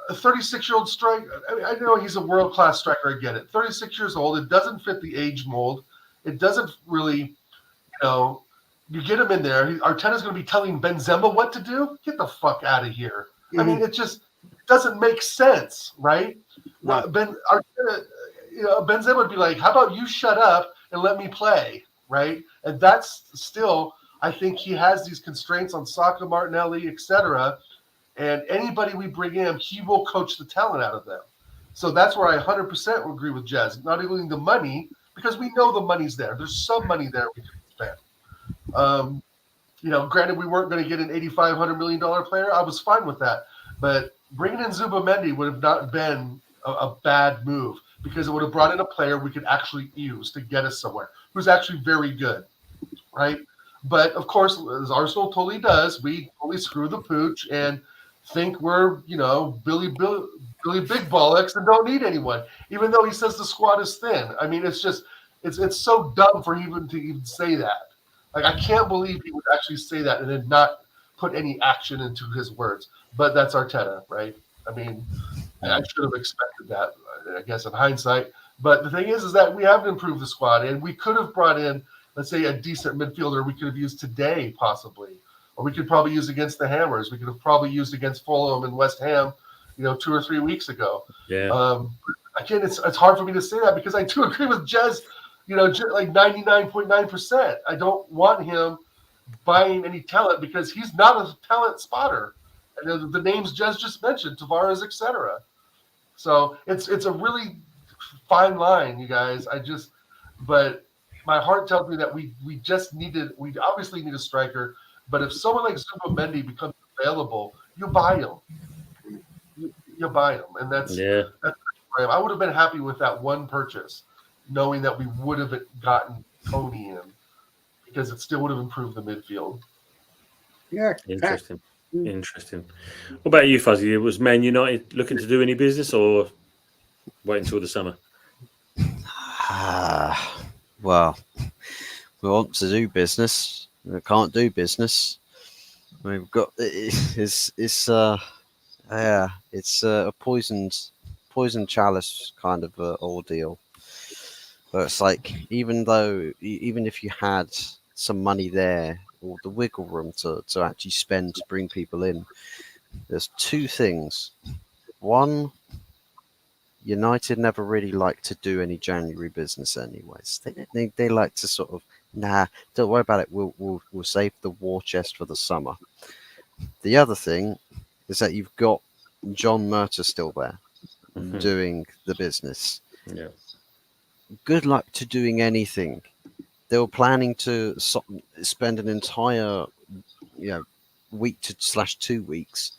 a 36-year-old striker. I know he's a world-class striker. I get it. 36 years old. It doesn't fit the age mold. It doesn't really, you get him in there. Arteta's going to be telling Benzema what to do. Get the fuck out of here. I mean, it just doesn't make sense, right? No. Benzema would be like, "How about you shut up and let me play?" Right? And that's still, I think he has these constraints on Saka, Martinelli, etc. And anybody we bring in, he will coach the talent out of them. So that's where I 100% agree with Jez. Not including the money, because we know the money's there. There's some money there we can spend. Granted, we weren't going to get an $85, $100 million player. I was fine with that. But bringing in Zubamendi would have not been a bad move, because it would have brought in a player we could actually use to get us somewhere, who's actually very good, right? But, of course, as Arsenal totally does, we totally screw the pooch and think we're, Billy Big Bollocks and don't need anyone, even though he says the squad is thin. I mean, it's just it's so dumb for him to even say that. Like, I can't believe he would actually say that and then not put any action into his words. But that's Arteta, right? I mean, I should have expected that, I guess, in hindsight. But the thing is that we haven't improved the squad, and we could have brought in, let's say, a decent midfielder we could have used today, possibly. Or we could probably use against the Hammers. We could have probably used against Fulham and West Ham, 2 or 3 weeks ago. Yeah. Again, it's hard for me to say that because I do agree with Jez, like 99.9%. I don't want him buying any talent because he's not a talent spotter. And the names Jez just mentioned, Tavares, etc. So it's a really fine line, you guys. But my heart tells me that we obviously need a striker. But if someone like Zubamendi becomes available, you buy him. You buy him, and that's I would have been happy with that one purchase, knowing that we would have gotten Tony in, because it still would have improved the midfield. Yeah, Interesting. What about you, Fuzzy? Was Man United looking to do any business, or wait until the summer? Well, we want to do business. We can't do business. We've got it's a poisoned chalice kind of ordeal. But it's like, even if you had some money there or the wiggle room to actually spend to bring people in, there's two things. One, United never really like to do any January business anyways. They like to sort of, don't worry about it. We'll save the war chest for the summer. The other thing is that you've got John Murta still there doing the business. Yeah. Good luck to doing anything. They were planning to spend an entire, week to / 2 weeks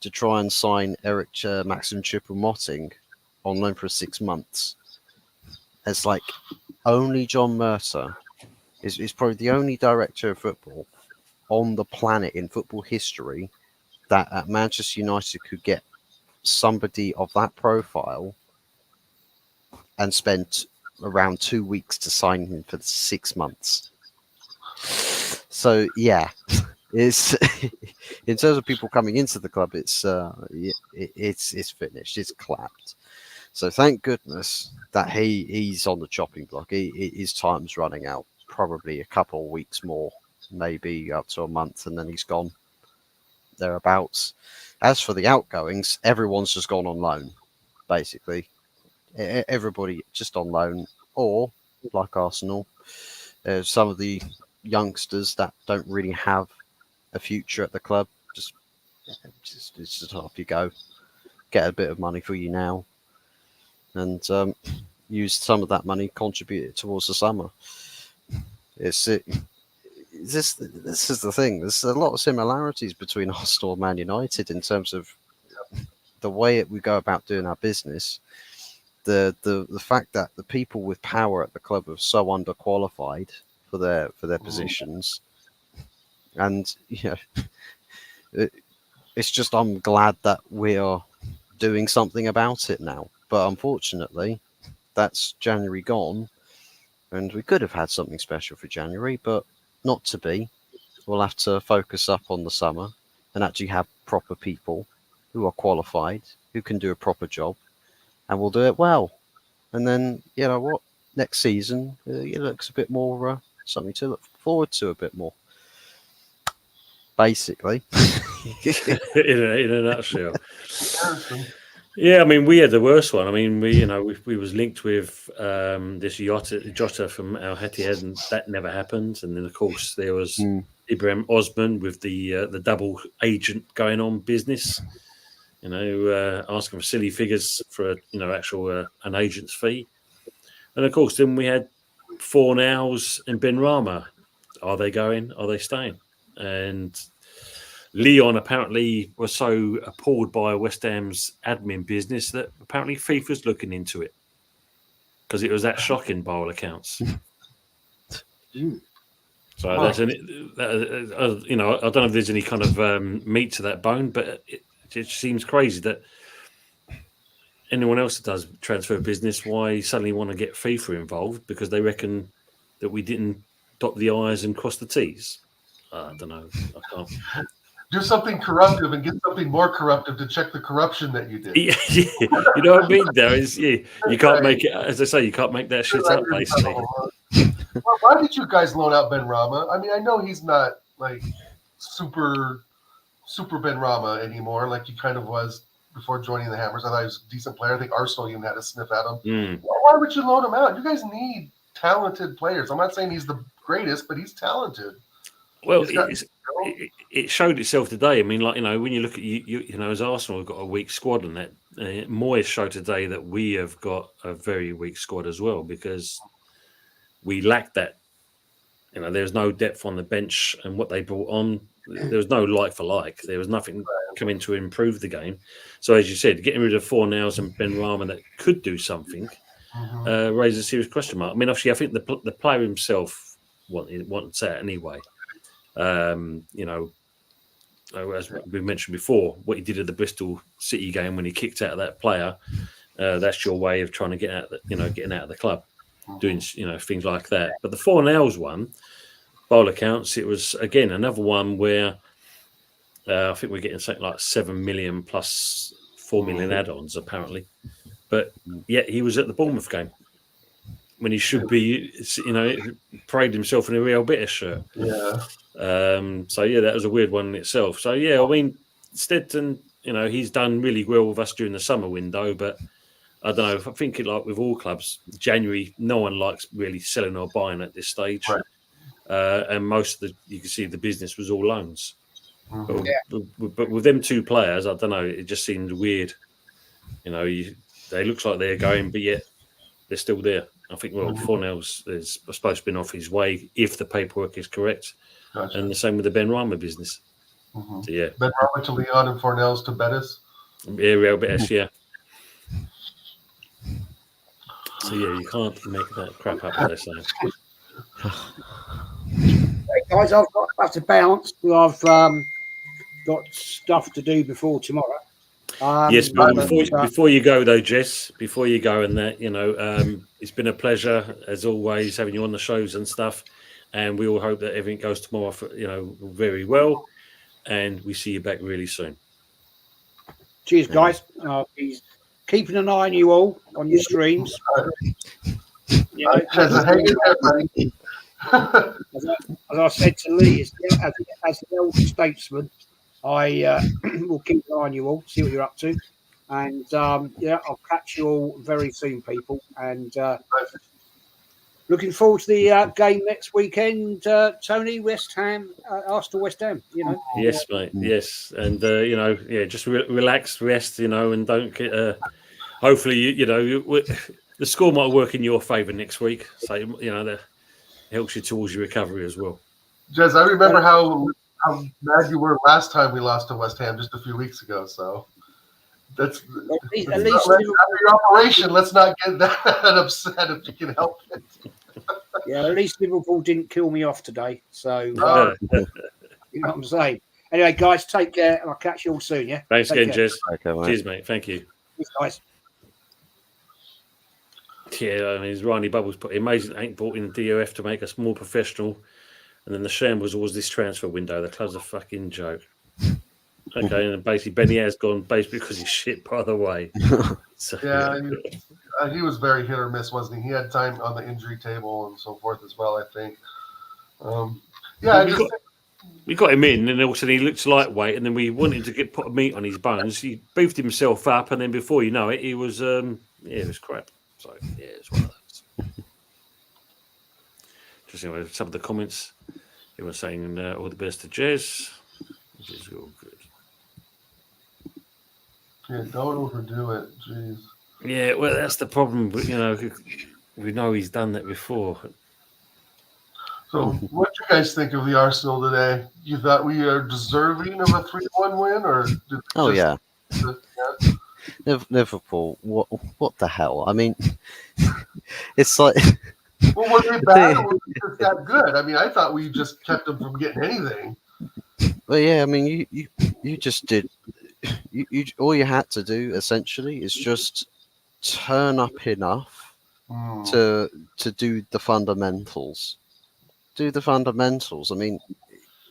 to try and sign Eric Maxim Choupo-Moting on loan for 6 months. It's like, only John Murta is probably the only director of football on the planet in football history that at Manchester United could get somebody of that profile and spent around 2 weeks to sign him for 6 months. So yeah, it's in terms of people coming into the club, it's finished, it's clapped. So thank goodness that he's on the chopping block. His time's running out. Probably a couple of weeks more, maybe up to a month, and then he's gone thereabouts. As for the outgoings, everyone's just gone on loan, basically. Everybody just on loan, or like Arsenal, some of the youngsters that don't really have a future at the club, just it's just off you go. Get a bit of money for you now, and use some of that money, contribute it towards the summer. This is the thing. There's a lot of similarities between Arsenal and Man United in terms of the way we go about doing our business. The fact that the people with power at the club are so underqualified for their positions, and it's just I'm glad that we are doing something about it now. But unfortunately, that's January gone, and we could have had something special for January, but not to be. We'll have to focus up on the summer and actually have proper people who are qualified, who can do a proper job, and we'll do it well. And then, you know what, next season, it looks a bit more something to look forward to a bit more. Basically. in a nutshell. Yeah, I mean, we had the worst one. I mean, we was linked with this Jota from Al Ittihad, and that never happened. And then, of course, there was Ibrahim Osman with the double agent going on business. Asking for silly figures for actual an agent's fee. And of course, then we had Fornals and Ben Rama. Are they going? Are they staying? And Leon apparently was so appalled by West Ham's admin business that apparently FIFA's looking into it because it was that shocking by all accounts. So that's I don't know if there's any kind of meat to that bone, but it just seems crazy that anyone else that does transfer business, why suddenly want to get FIFA involved because they reckon that we didn't dot the I's and cross the T's. I don't know. I can't. Do something corruptive and get something more corruptive to check the corruption that you did. Yeah. You know what I mean? There is, you can't make it, as I say, you can't make that shit up, basically. Well, why did you guys loan out Ben Rama? I mean, I know he's not like super Ben Rama anymore, like he kind of was before joining the Hammers. I thought he was a decent player. I think Arsenal even had a sniff at him. Why would you loan him out? You guys need talented players. I'm not saying he's the greatest, but he's talented. Well, it showed itself today. I mean, like, when you look at as Arsenal have got a weak squad, and that Moyes showed today that we have got a very weak squad as well because we lacked that. There's no depth on the bench, and what they brought on, there was no like for like. There was nothing coming to improve the game. So, as you said, getting rid of Fornals and Ben Rama that could do something raises a serious question mark. I mean, obviously, I think the player himself wanted that anyway. As we mentioned before, what he did at the Bristol City game when he kicked out that player, that's your way of trying to get out, getting out of the club, doing things like that. But the Fornals one, by all accounts, it was again another one where I think we're getting something like 7 million plus 4 million add-ons apparently, but yet he was at the Bournemouth game when he should be, paraded himself in a Real Betis shirt. Yeah. That was a weird one in itself. So yeah, I mean, Steadton, he's done really well with us during the summer window, but I don't know. I think like with all clubs, January, no one likes really selling or buying at this stage. Right. And most of you can see the business was all loans. But with them two players, I don't know. It just seemed weird. They looks like they're going, but yet they're still there. I think Fornals is supposed to be off his way if the paperwork is correct. Gotcha. And the same with the Ben Rama business. So, yeah. Ben Rama to Leon and Fornals to Betis. Yeah, Real Betis, yeah. So yeah, you can't make that crap up, as they say. Hey guys, I've to bounce. I've got stuff to do before tomorrow. Yes, but before you go though, Jess, before you go and that, it's been a pleasure as always having you on the shows and stuff, and we all hope that everything goes tomorrow, very well, and we see you back really soon. Cheers, guys. Be keeping an eye on you all on your streams. You know, Hang in there, buddy. as I said to Lee, as the elder statesman, I will keep an eye on you all, see what you're up to, and I'll catch you all very soon, people. And looking forward to the game next weekend, Tony. West Ham, Arsenal, West Ham. You know. Yes, mate. Yes, and just relax, rest, and don't get. Hopefully, the score might work in your favour next week, so that helps you towards your recovery as well. Jez, I remember how mad you were last time we lost to West Ham just a few weeks ago. So that's at least after your operation. Let's not get that upset if you can help it. Yeah, at least Liverpool didn't kill me off today. So you know what I'm saying. Anyway, guys, take care, and I'll catch you all soon. Yeah. Thanks again, Jez. Okay, Cheers, mate. Thank you. Thanks, guys. Yeah, I mean, as Ronnie Bubbles put, amazing ain't brought in the DOF to make us more professional, and then the shambles was this transfer window. The club's a fucking joke. Okay, and basically Benny has gone basically because he's shit. By the way, so, yeah, he was very hit or miss, wasn't he? He had time on the injury table and so forth as well. I think. We got him in, and all of a sudden he looks lightweight, and then we wanted to put meat on his bones. He beefed himself up, and then before you know it, he was it was crap. So yeah, it's one of those. Just some of the comments. They were saying all the best to Jez, which is all good. Yeah, don't overdo it. Jeez. Yeah, well, that's the problem. But, we know he's done that before. So, what do you guys think of the Arsenal today? You thought we are deserving of a 3-1 win, or? Liverpool. What the hell? I mean, it's like. Well, were they bad or were they just that good? I mean, I thought we just kept them from getting anything. Well, yeah. I mean, you just did. You all you had to do essentially is just turn up enough to do the fundamentals. Do the fundamentals. I mean,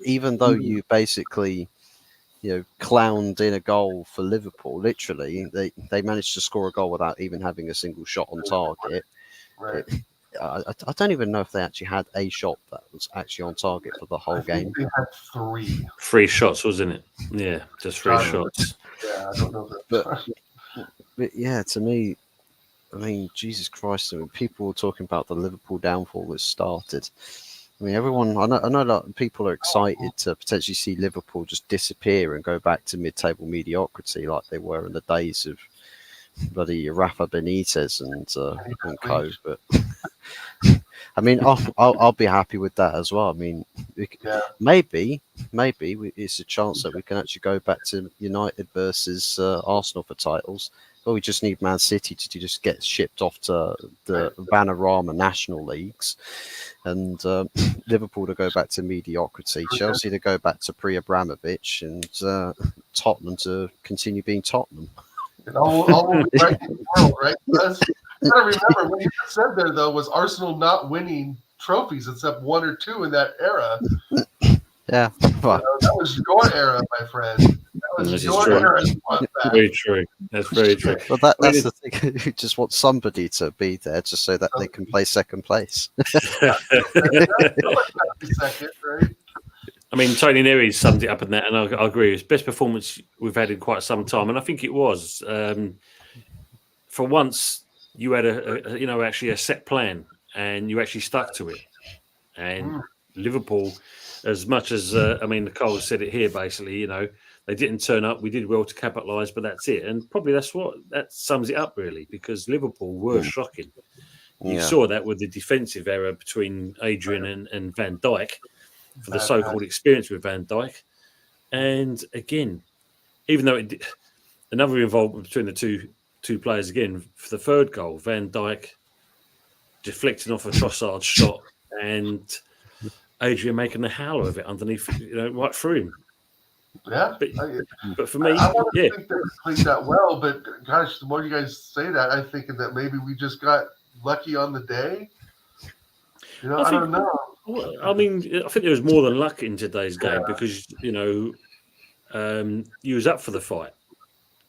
even though you basically, clowned in a goal for Liverpool, literally, they managed to score a goal without even having a single shot on target. Right. I don't even know if they actually had a shot that was actually on target for the whole game. They had 3. 3 shots, wasn't it? Yeah, just 3 shots. Yeah, I don't know that. But yeah, to me, I mean, Jesus Christ! I mean, people were talking about the Liverpool downfall that started. I mean, everyone. I know a lot of people are excited to potentially see Liverpool just disappear and go back to mid-table mediocrity like they were in the days of bloody Rafa Benitez and co. But I mean, I'll be happy with that as well. I mean, maybe it's a chance that we can actually go back to United versus Arsenal for titles. But we just need Man City to just get shipped off to the Vanarama National Leagues, and Liverpool to go back to mediocrity, Chelsea to go back to pre-Abramovich, and Tottenham to continue being Tottenham. All will be right in the world, right? You gotta remember what you said there though was Arsenal not winning trophies except 1 or 2 in that era. Yeah, that was your era, my friend. That was your era. Very true. That's very true. Well, that's the thing. You just want somebody to be there just so that they can play second place. Second, right? I mean, Tony Neri summed it up in that, and I agree. It's best performance we've had in quite some time, and I think it was. For once, you had actually a set plan, and you actually stuck to it. And Liverpool, as much as Nicole said it here, basically, they didn't turn up. We did well to capitalise, but that's it. And probably that sums it up really, because Liverpool were shocking. You saw that with the defensive error between Adrian and Van Dijk for the so-called experience with Van Dijk. And again, even though another involvement between the two players again for the third goal, Van Dijk deflecting off a Trossard shot and Adrian making the howler of it underneath, right through him. Yeah, but for me, I want to think they played that well. But gosh, the more you guys say that, I'm thinking that maybe we just got lucky on the day. I don't know. I mean, I think there was more than luck in today's game because you was up for the fight.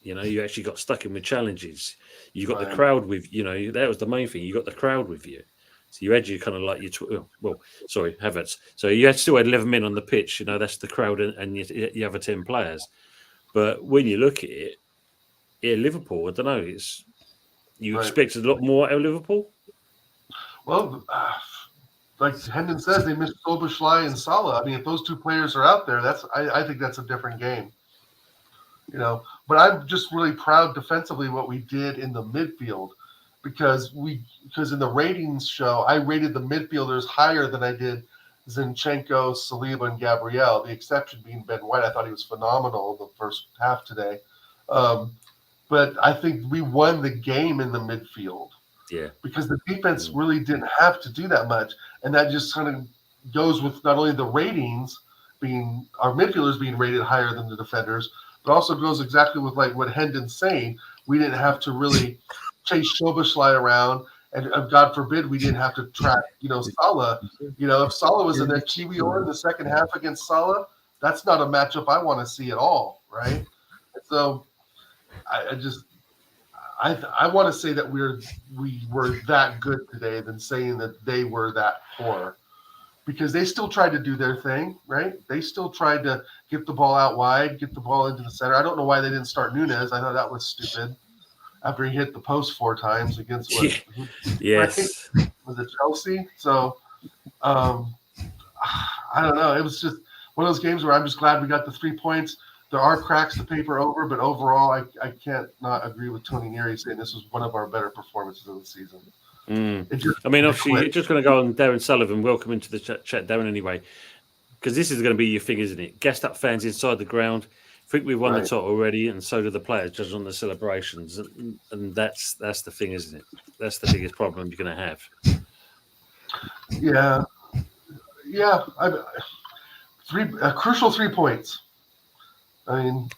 You know, you actually got stuck in with challenges. You got the Right. crowd with, you know, that was the main thing. You got the crowd with you. So you had your kind of like Havertz. So you had still had 11 men on the pitch. You know, that's the crowd and your other 10 players. But when you look at it, Liverpool, I don't know, you Right. expected a lot more out of Liverpool. Well, like Hendon says, they missed Soboslai and Salah. I mean, if those two players are out there, I think that's a different game. You know, but I'm just really proud defensively what we did in the midfield because in the ratings show I rated the midfielders higher than I did Zinchenko, Saliba, and Gabriel. The exception being Ben White. I thought he was phenomenal in the first half today. But I think we won the game in the midfield. Yeah. Because the defense really didn't have to do that much. And that just kind of goes with not only the ratings being our midfielders being rated higher than the defenders, but also goes exactly with like what Hendon's saying. We didn't have to really chase Szoboszlai around, and God forbid we didn't have to track, Salah. If Salah was in that Kiwior in the second half against Salah, that's not a matchup I want to see at all, right? So I want to say that we were that good today than saying that they were that poor, because they still tried to do their thing, right? They still tried to get the ball out wide, get the ball into the center. I don't know why they didn't start Nunez. I thought that was stupid after he hit the post 4 times against Yes. Right? Was it Chelsea? So I don't know. It was just one of those games where I'm just glad we got the 3 points. There are cracks to paper over, but overall, I can't not agree with Tony Neary saying this was one of our better performances of the season. Obviously, you're just going to go on Darren Sullivan. Welcome into the chat, Darren, anyway, because this is going to be your thing, isn't it? Gassed up fans inside the ground. I think we've won the title already, and so do the players, just on the celebrations. And that's the thing, isn't it? That's the biggest problem you're going to have. Yeah. Crucial 3 points. I mean,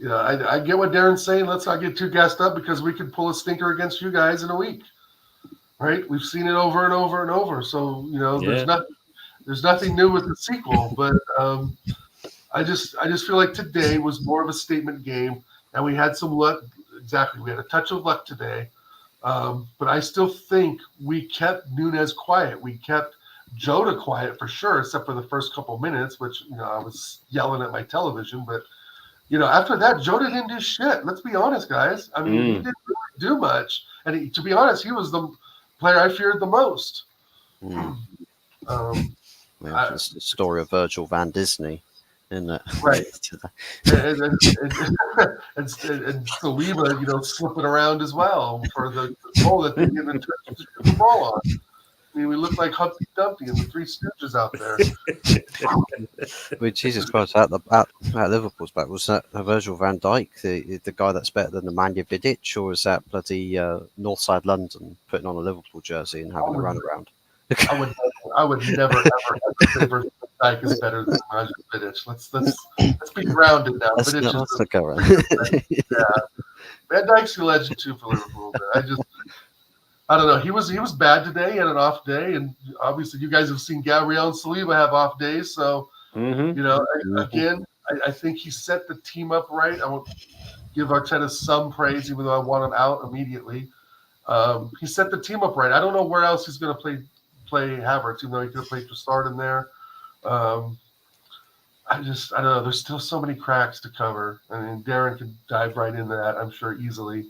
I get what Darren's saying. Let's not get too gassed up because we could pull a stinker against you guys in a week, right? We've seen it over and over and over. So there's nothing new with the sequel. But I just feel like today was more of a statement game, and we had some luck. Exactly, we had a touch of luck today, but I still think we kept Nunez quiet. We kept Jota quiet for sure, except for the first couple minutes, which I was yelling at my television. But after that, Jota didn't do shit. Let's be honest, guys. I mean, he didn't really do much, and to be honest, he was the player I feared the most. It's the story of Virgil van Disney, isn't it? Right. and Saliba, slipping around as well for the goal that they didn't touch the ball on. I mean, we look like Humpty Dumpty and the Three Stooges out there. Well, Jesus Christ, at Liverpool's back, was that Virgil van Dijk, the guy that's better than Nemanja Vidic, or is that bloody Northside London putting on a Liverpool jersey and having a run around? I would never ever say Virgil van Dijk is better than Nemanja Vidic. Let's be grounded now. Let's go around. Van Dijk's a legend too for Liverpool. I don't know. He was bad today. He had an off day, and obviously, you guys have seen Gabriel and Saliba have off days. So, again, I think he set the team up right. I won't give Arteta some praise, even though I want him out immediately. He set the team up right. I don't know where else he's going to play Havertz, even though he could have played to start in there. I don't know. There's still so many cracks to cover. I mean, Darren can dive right into that, I'm sure, easily.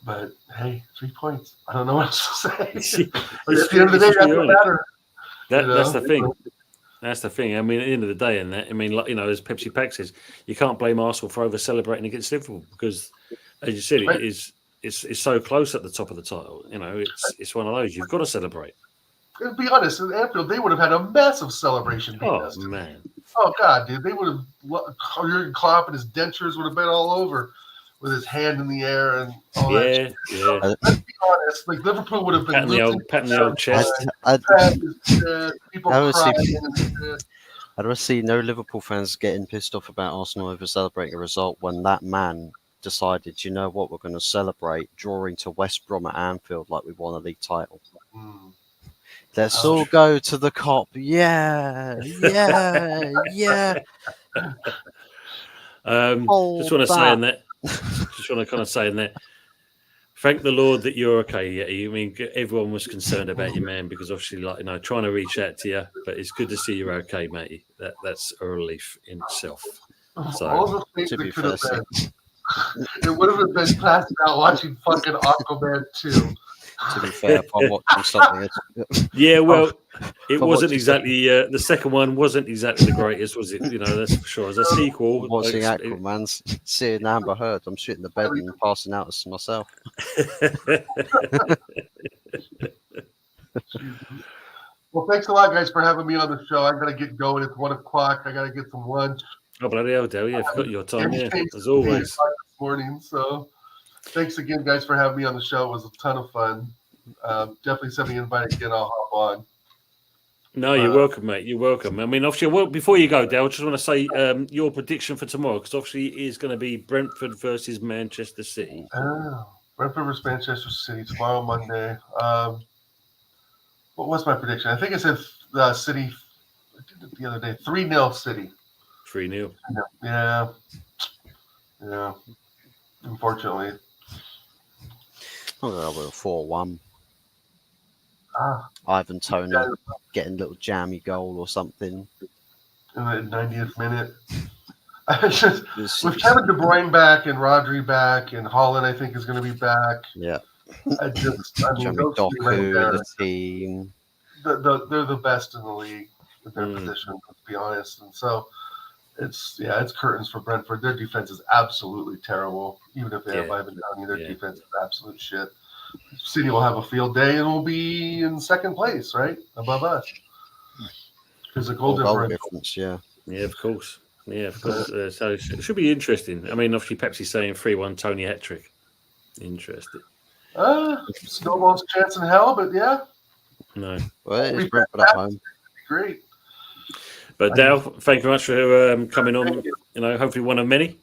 But hey, 3 points. I don't know what else to say. But at the end of the day, that's what matters. That's the thing. That's the thing. I mean, at the end of the day, as Pepsi Pack says, you can't blame Arsenal for over celebrating against Liverpool because, as you said, it's so close at the top of the title. It's one of those you've got to celebrate. To be honest, in Anfield, they would have had a massive celebration. Man! Oh God, dude, they would have. Jurgen Klopp and his dentures would have been all over. With his hand in the air and all that. Yeah. Let's be honest. Like Liverpool would have been patting the old chest. People crying. I don't see no Liverpool fans getting pissed off about Arsenal over celebrating a result when that man decided, you know what, we're going to celebrate drawing to West Brom at Anfield like we won a league title. Let's all go to the Kop. Yeah. Just want to say in that. Just want to kind of say in that. Thank the Lord that you're okay. Yeah, I mean, everyone was concerned about you, man, because obviously, like trying to reach out to you. But it's good to see you're okay, mate. That's a relief in itself. So, all the things to that be could have fair, been, it would have been passed out watching fucking Aquaman 2. to be fair, if I'm watching something, yeah, well, it From wasn't what you exactly the second one wasn't exactly the greatest, was it? That's for sure. As a sequel, watching Aquaman, seeing Amber Heard, I'm shitting the bed and passing out as myself. Well, thanks a lot, guys, for having me on the show. I gotta get going. It's 1 o'clock. I gotta get some lunch. Oh, bloody hell, Dale. Yeah, forgot your time. Yeah, Thanks as for being always. on this morning. So, thanks again, guys, for having me on the show. It was a ton of fun. Definitely send me an invite again. I'll hop on. No, you're welcome, mate. You're welcome. I mean, obviously, well, before you go, Dale, I just want to say your prediction for tomorrow, because obviously it is going to be Brentford versus Manchester City. Brentford versus Manchester City tomorrow, Monday. What was my prediction? I think I said City the other day. 3-0 City. 3-0. Yeah. Unfortunately. I'm going to go with 4-1. Ivan Toney getting a little jammy goal or something. In the 90th minute. With Kevin De Bruyne back and Rodri back and Holland, I think, is going to be back. Yeah. Jamie Doku in the team. They're the best in the league with their position, to be honest. And so it's curtains for Brentford. Their defense is absolutely terrible. Even if they have Ivan Toney, their defense is absolute shit. City will have a field day and will be in second place, right? Above us. Because the goal difference, yeah. Yeah, of course. Yeah, of course. So it should be interesting. I mean, obviously, Pepsi's saying 3-1 Tony hat-trick. Interesting. Snowball's chance in hell, but yeah. No. Well, it is Brentford at home. Great. But Dale, thank you very much for coming on. Hopefully one of many.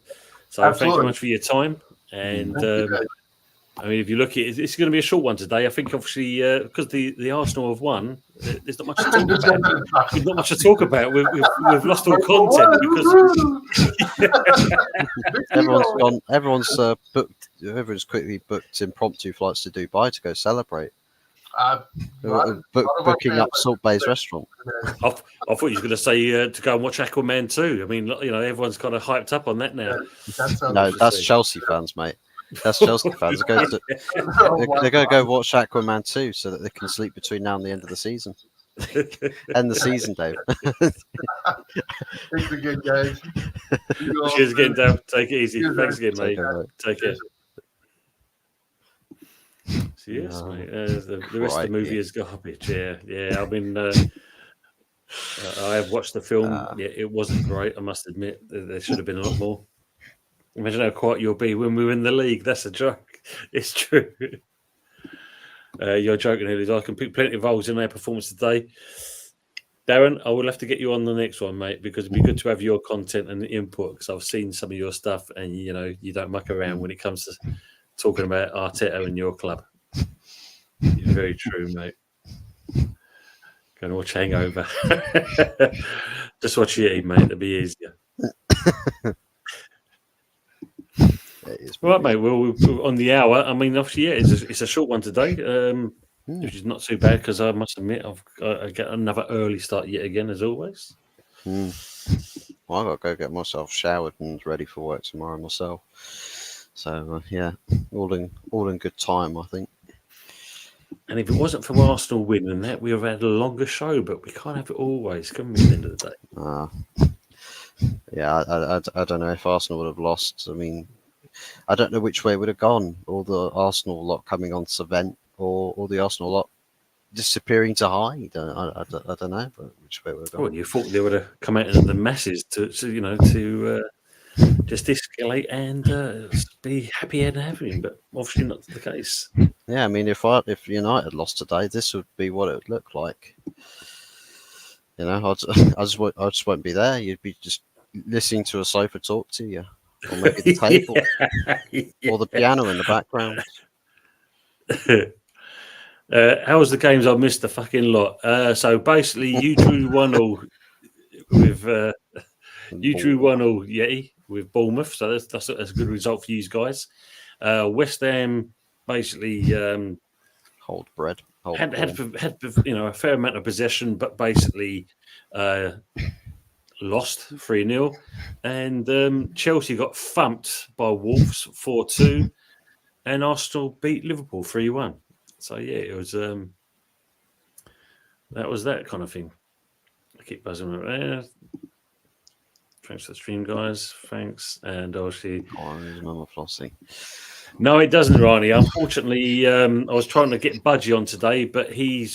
So Thank you very much for your time. And I mean, if you look at it, it's going to be a short one today. I think obviously because the Arsenal have won, there's not much to talk about. There's not much to talk about. We've lost all content because everyone's booked. Everyone's quickly booked impromptu flights to Dubai to go celebrate. Booking up Salt Bay's restaurant. I thought you were going to say to go and watch Aquaman 2. I mean, everyone's kind of hyped up on that now. No, that's Chelsea fans, mate. That's Chelsea fans. They're going to go watch Aquaman 2 so that they can sleep between now and the end of the season. End the season, Dave. Thanks again, guys. Cheers again, Dave. Take it easy. Thanks again, mate. Take care. So yes, mate. The rest of the movie is garbage. Yeah. I mean, I have watched the film. It wasn't great. I must admit, there should have been a lot more. Imagine how quiet you'll be when we win the league. That's a joke. It's true. You're joking, Hillies. I can pick plenty of holes in their performance today. Darren, I will have to get you on the next one, mate, because it'd be good to have your content and input, because I've seen some of your stuff and, you don't muck around when it comes to talking about Arteta and your club. You're very true, mate. Going to watch Hangover. Just watch you eat, mate. It'll be easier. Right, mate. Well, we're on the hour. I mean, obviously, it's a short one today, which is not too bad because I must admit I get another early start yet again, as always. Well, I've got to go get myself showered and ready for work tomorrow myself. So all in good time, I think. And if it wasn't for Arsenal winning that, we would have had a longer show, but we can't have it always, can we, at the end of the day? I don't know if Arsenal would have lost. I mean, I don't know which way it would have gone. All the Arsenal lot coming on to vent, or the Arsenal lot disappearing to hide. I don't know, but which way it would have gone. Well, you thought they would have come out into the masses to just escalate and be happy and having, but obviously not the case. Yeah, I mean, if United lost today, this would be what it would look like. I just won't be there. You'd be just listening to a sofa talk to you, or maybe the table, or the piano in the background. How was the games? I missed the fucking lot. So basically, you drew 1-1 with You drew 1-1, Yeti, with Bournemouth, so that's a good result for you guys. West Ham basically hold bread. Had a fair amount of possession, but basically lost 3-0. And Chelsea got thumped by Wolves 4-2, and Arsenal beat Liverpool 3-1. So yeah, it was that was that kind of thing. I keep buzzing around. Thanks for the stream, guys. Thanks. And obviously, Mama Flossie. no, it doesn't, Ronnie. Unfortunately, I was trying to get Budgie on today, but he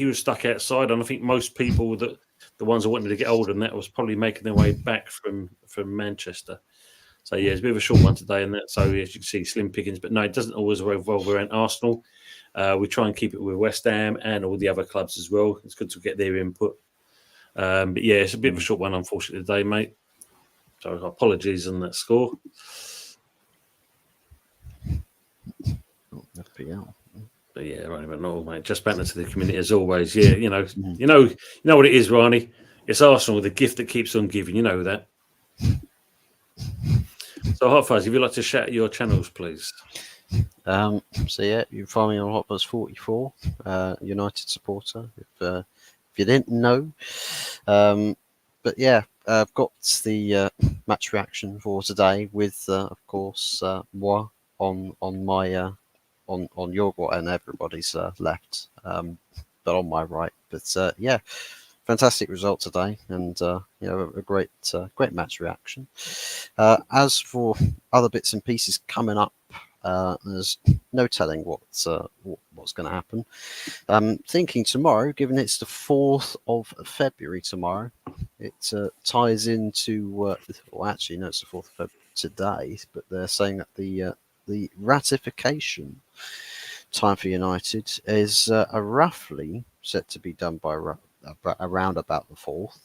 was stuck outside, and I think most people the ones that wanted to get older than that was probably making their way back from Manchester. So yeah, it's a bit of a short one today, and that. So as you can see, slim pickings. But no, it doesn't always revolve around Arsenal. We try and keep it with West Ham and all the other clubs as well. It's good to get their input. But yeah, it's a bit of a short one, unfortunately, today, mate. So apologies on that score. FPL. But yeah, right about all, mate. Just banter to the community as always. Yeah, you know what it is, Ronnie. It's Arsenal, the gift that keeps on giving. You know that. So, Hot Fuzz, if you'd like to shout your channels, please. So yeah, you can find me on Hot Fuzz 44, United supporter. If you didn't know, but yeah, I've got the match reaction for today with, of course, moi on my on your and everybody's left, but on my right. But yeah, fantastic result today, and a great match reaction. As for other bits and pieces coming up, there's no telling what's going to happen. Thinking tomorrow, given it's the 4th of February tomorrow, it ties into well, actually no, it's the 4th of February today, but they're saying that the ratification time for United is roughly set to be done by around about the 4th.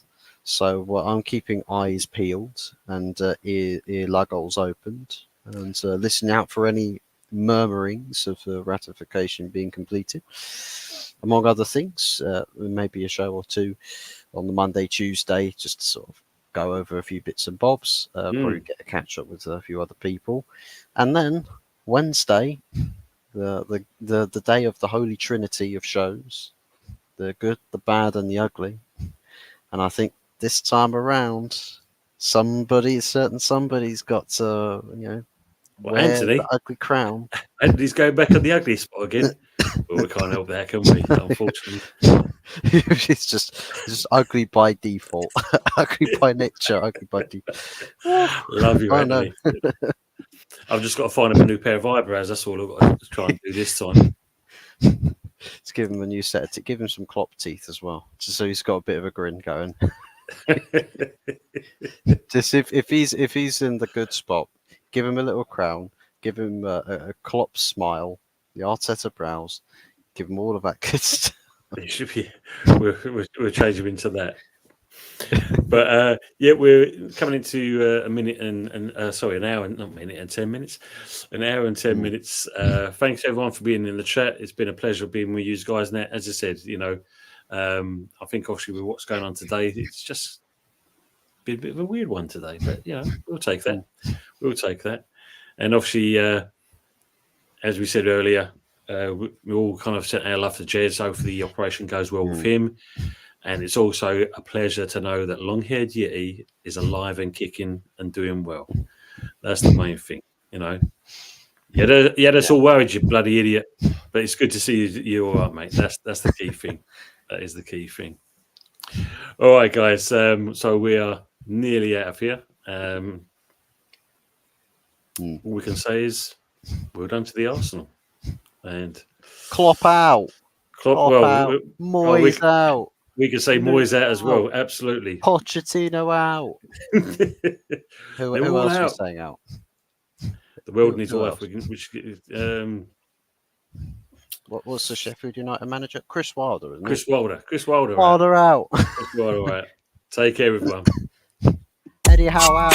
So I'm keeping eyes peeled and ear lugholes opened, and listening out for any murmurings of the ratification being completed. Among other things, maybe a show or two on the Monday, Tuesday, just to sort of go over a few bits and bobs, probably get a catch up with a few other people. And then Wednesday, the day of the Holy Trinity of shows, the good, the bad, and the ugly. And I think this time around, somebody's got to, wear Anthony, the ugly crown. Anthony's going back on the ugly spot again. Well, we can't help that, can we? Unfortunately. It's just ugly by default, ugly by nature, ugly by default. Love you, I Anthony. I've just got to find him a new pair of eyebrows. That's all I've got to try and do this time. Let's give him a new set of teeth. Give him some clop teeth as well, just so he's got a bit of a grin going. Just if he's in the good spot, give him a little crown, give him a Klopp smile, the Arteta brows, give him all of that good stuff. It should be. We'll change him into that. But yeah, we're coming into a minute and an hour and not minute and 10 minutes, an hour and 10 minutes. Thanks everyone for being in the chat. It's been a pleasure being with you guys. Now, as I said, I think obviously with what's going on today, it's just been a bit of a weird one today. But we'll take that. We'll take that. And obviously, as we said earlier, we all kind of sent our love to Jez. Hopefully the operation goes well with him. And it's also a pleasure to know that long-haired Yeti is alive and kicking and doing well. That's the main thing, You had us all worried, you bloody idiot. But it's good to see you all right, mate. That's the key thing. That is the key thing. All right, guys. So we are nearly out of here. All we can say is well done to the Arsenal. And Klopp out. Well, Moyes out. We could say Moyes out as well. Absolutely. Pochettino out. Who else was saying out? The world needs life. What was the Sheffield United manager? Chris Wilder, isn't it? Chris Wilder. Wilder out. Chris Wilder out. Take care, everyone. Eddie Howe out.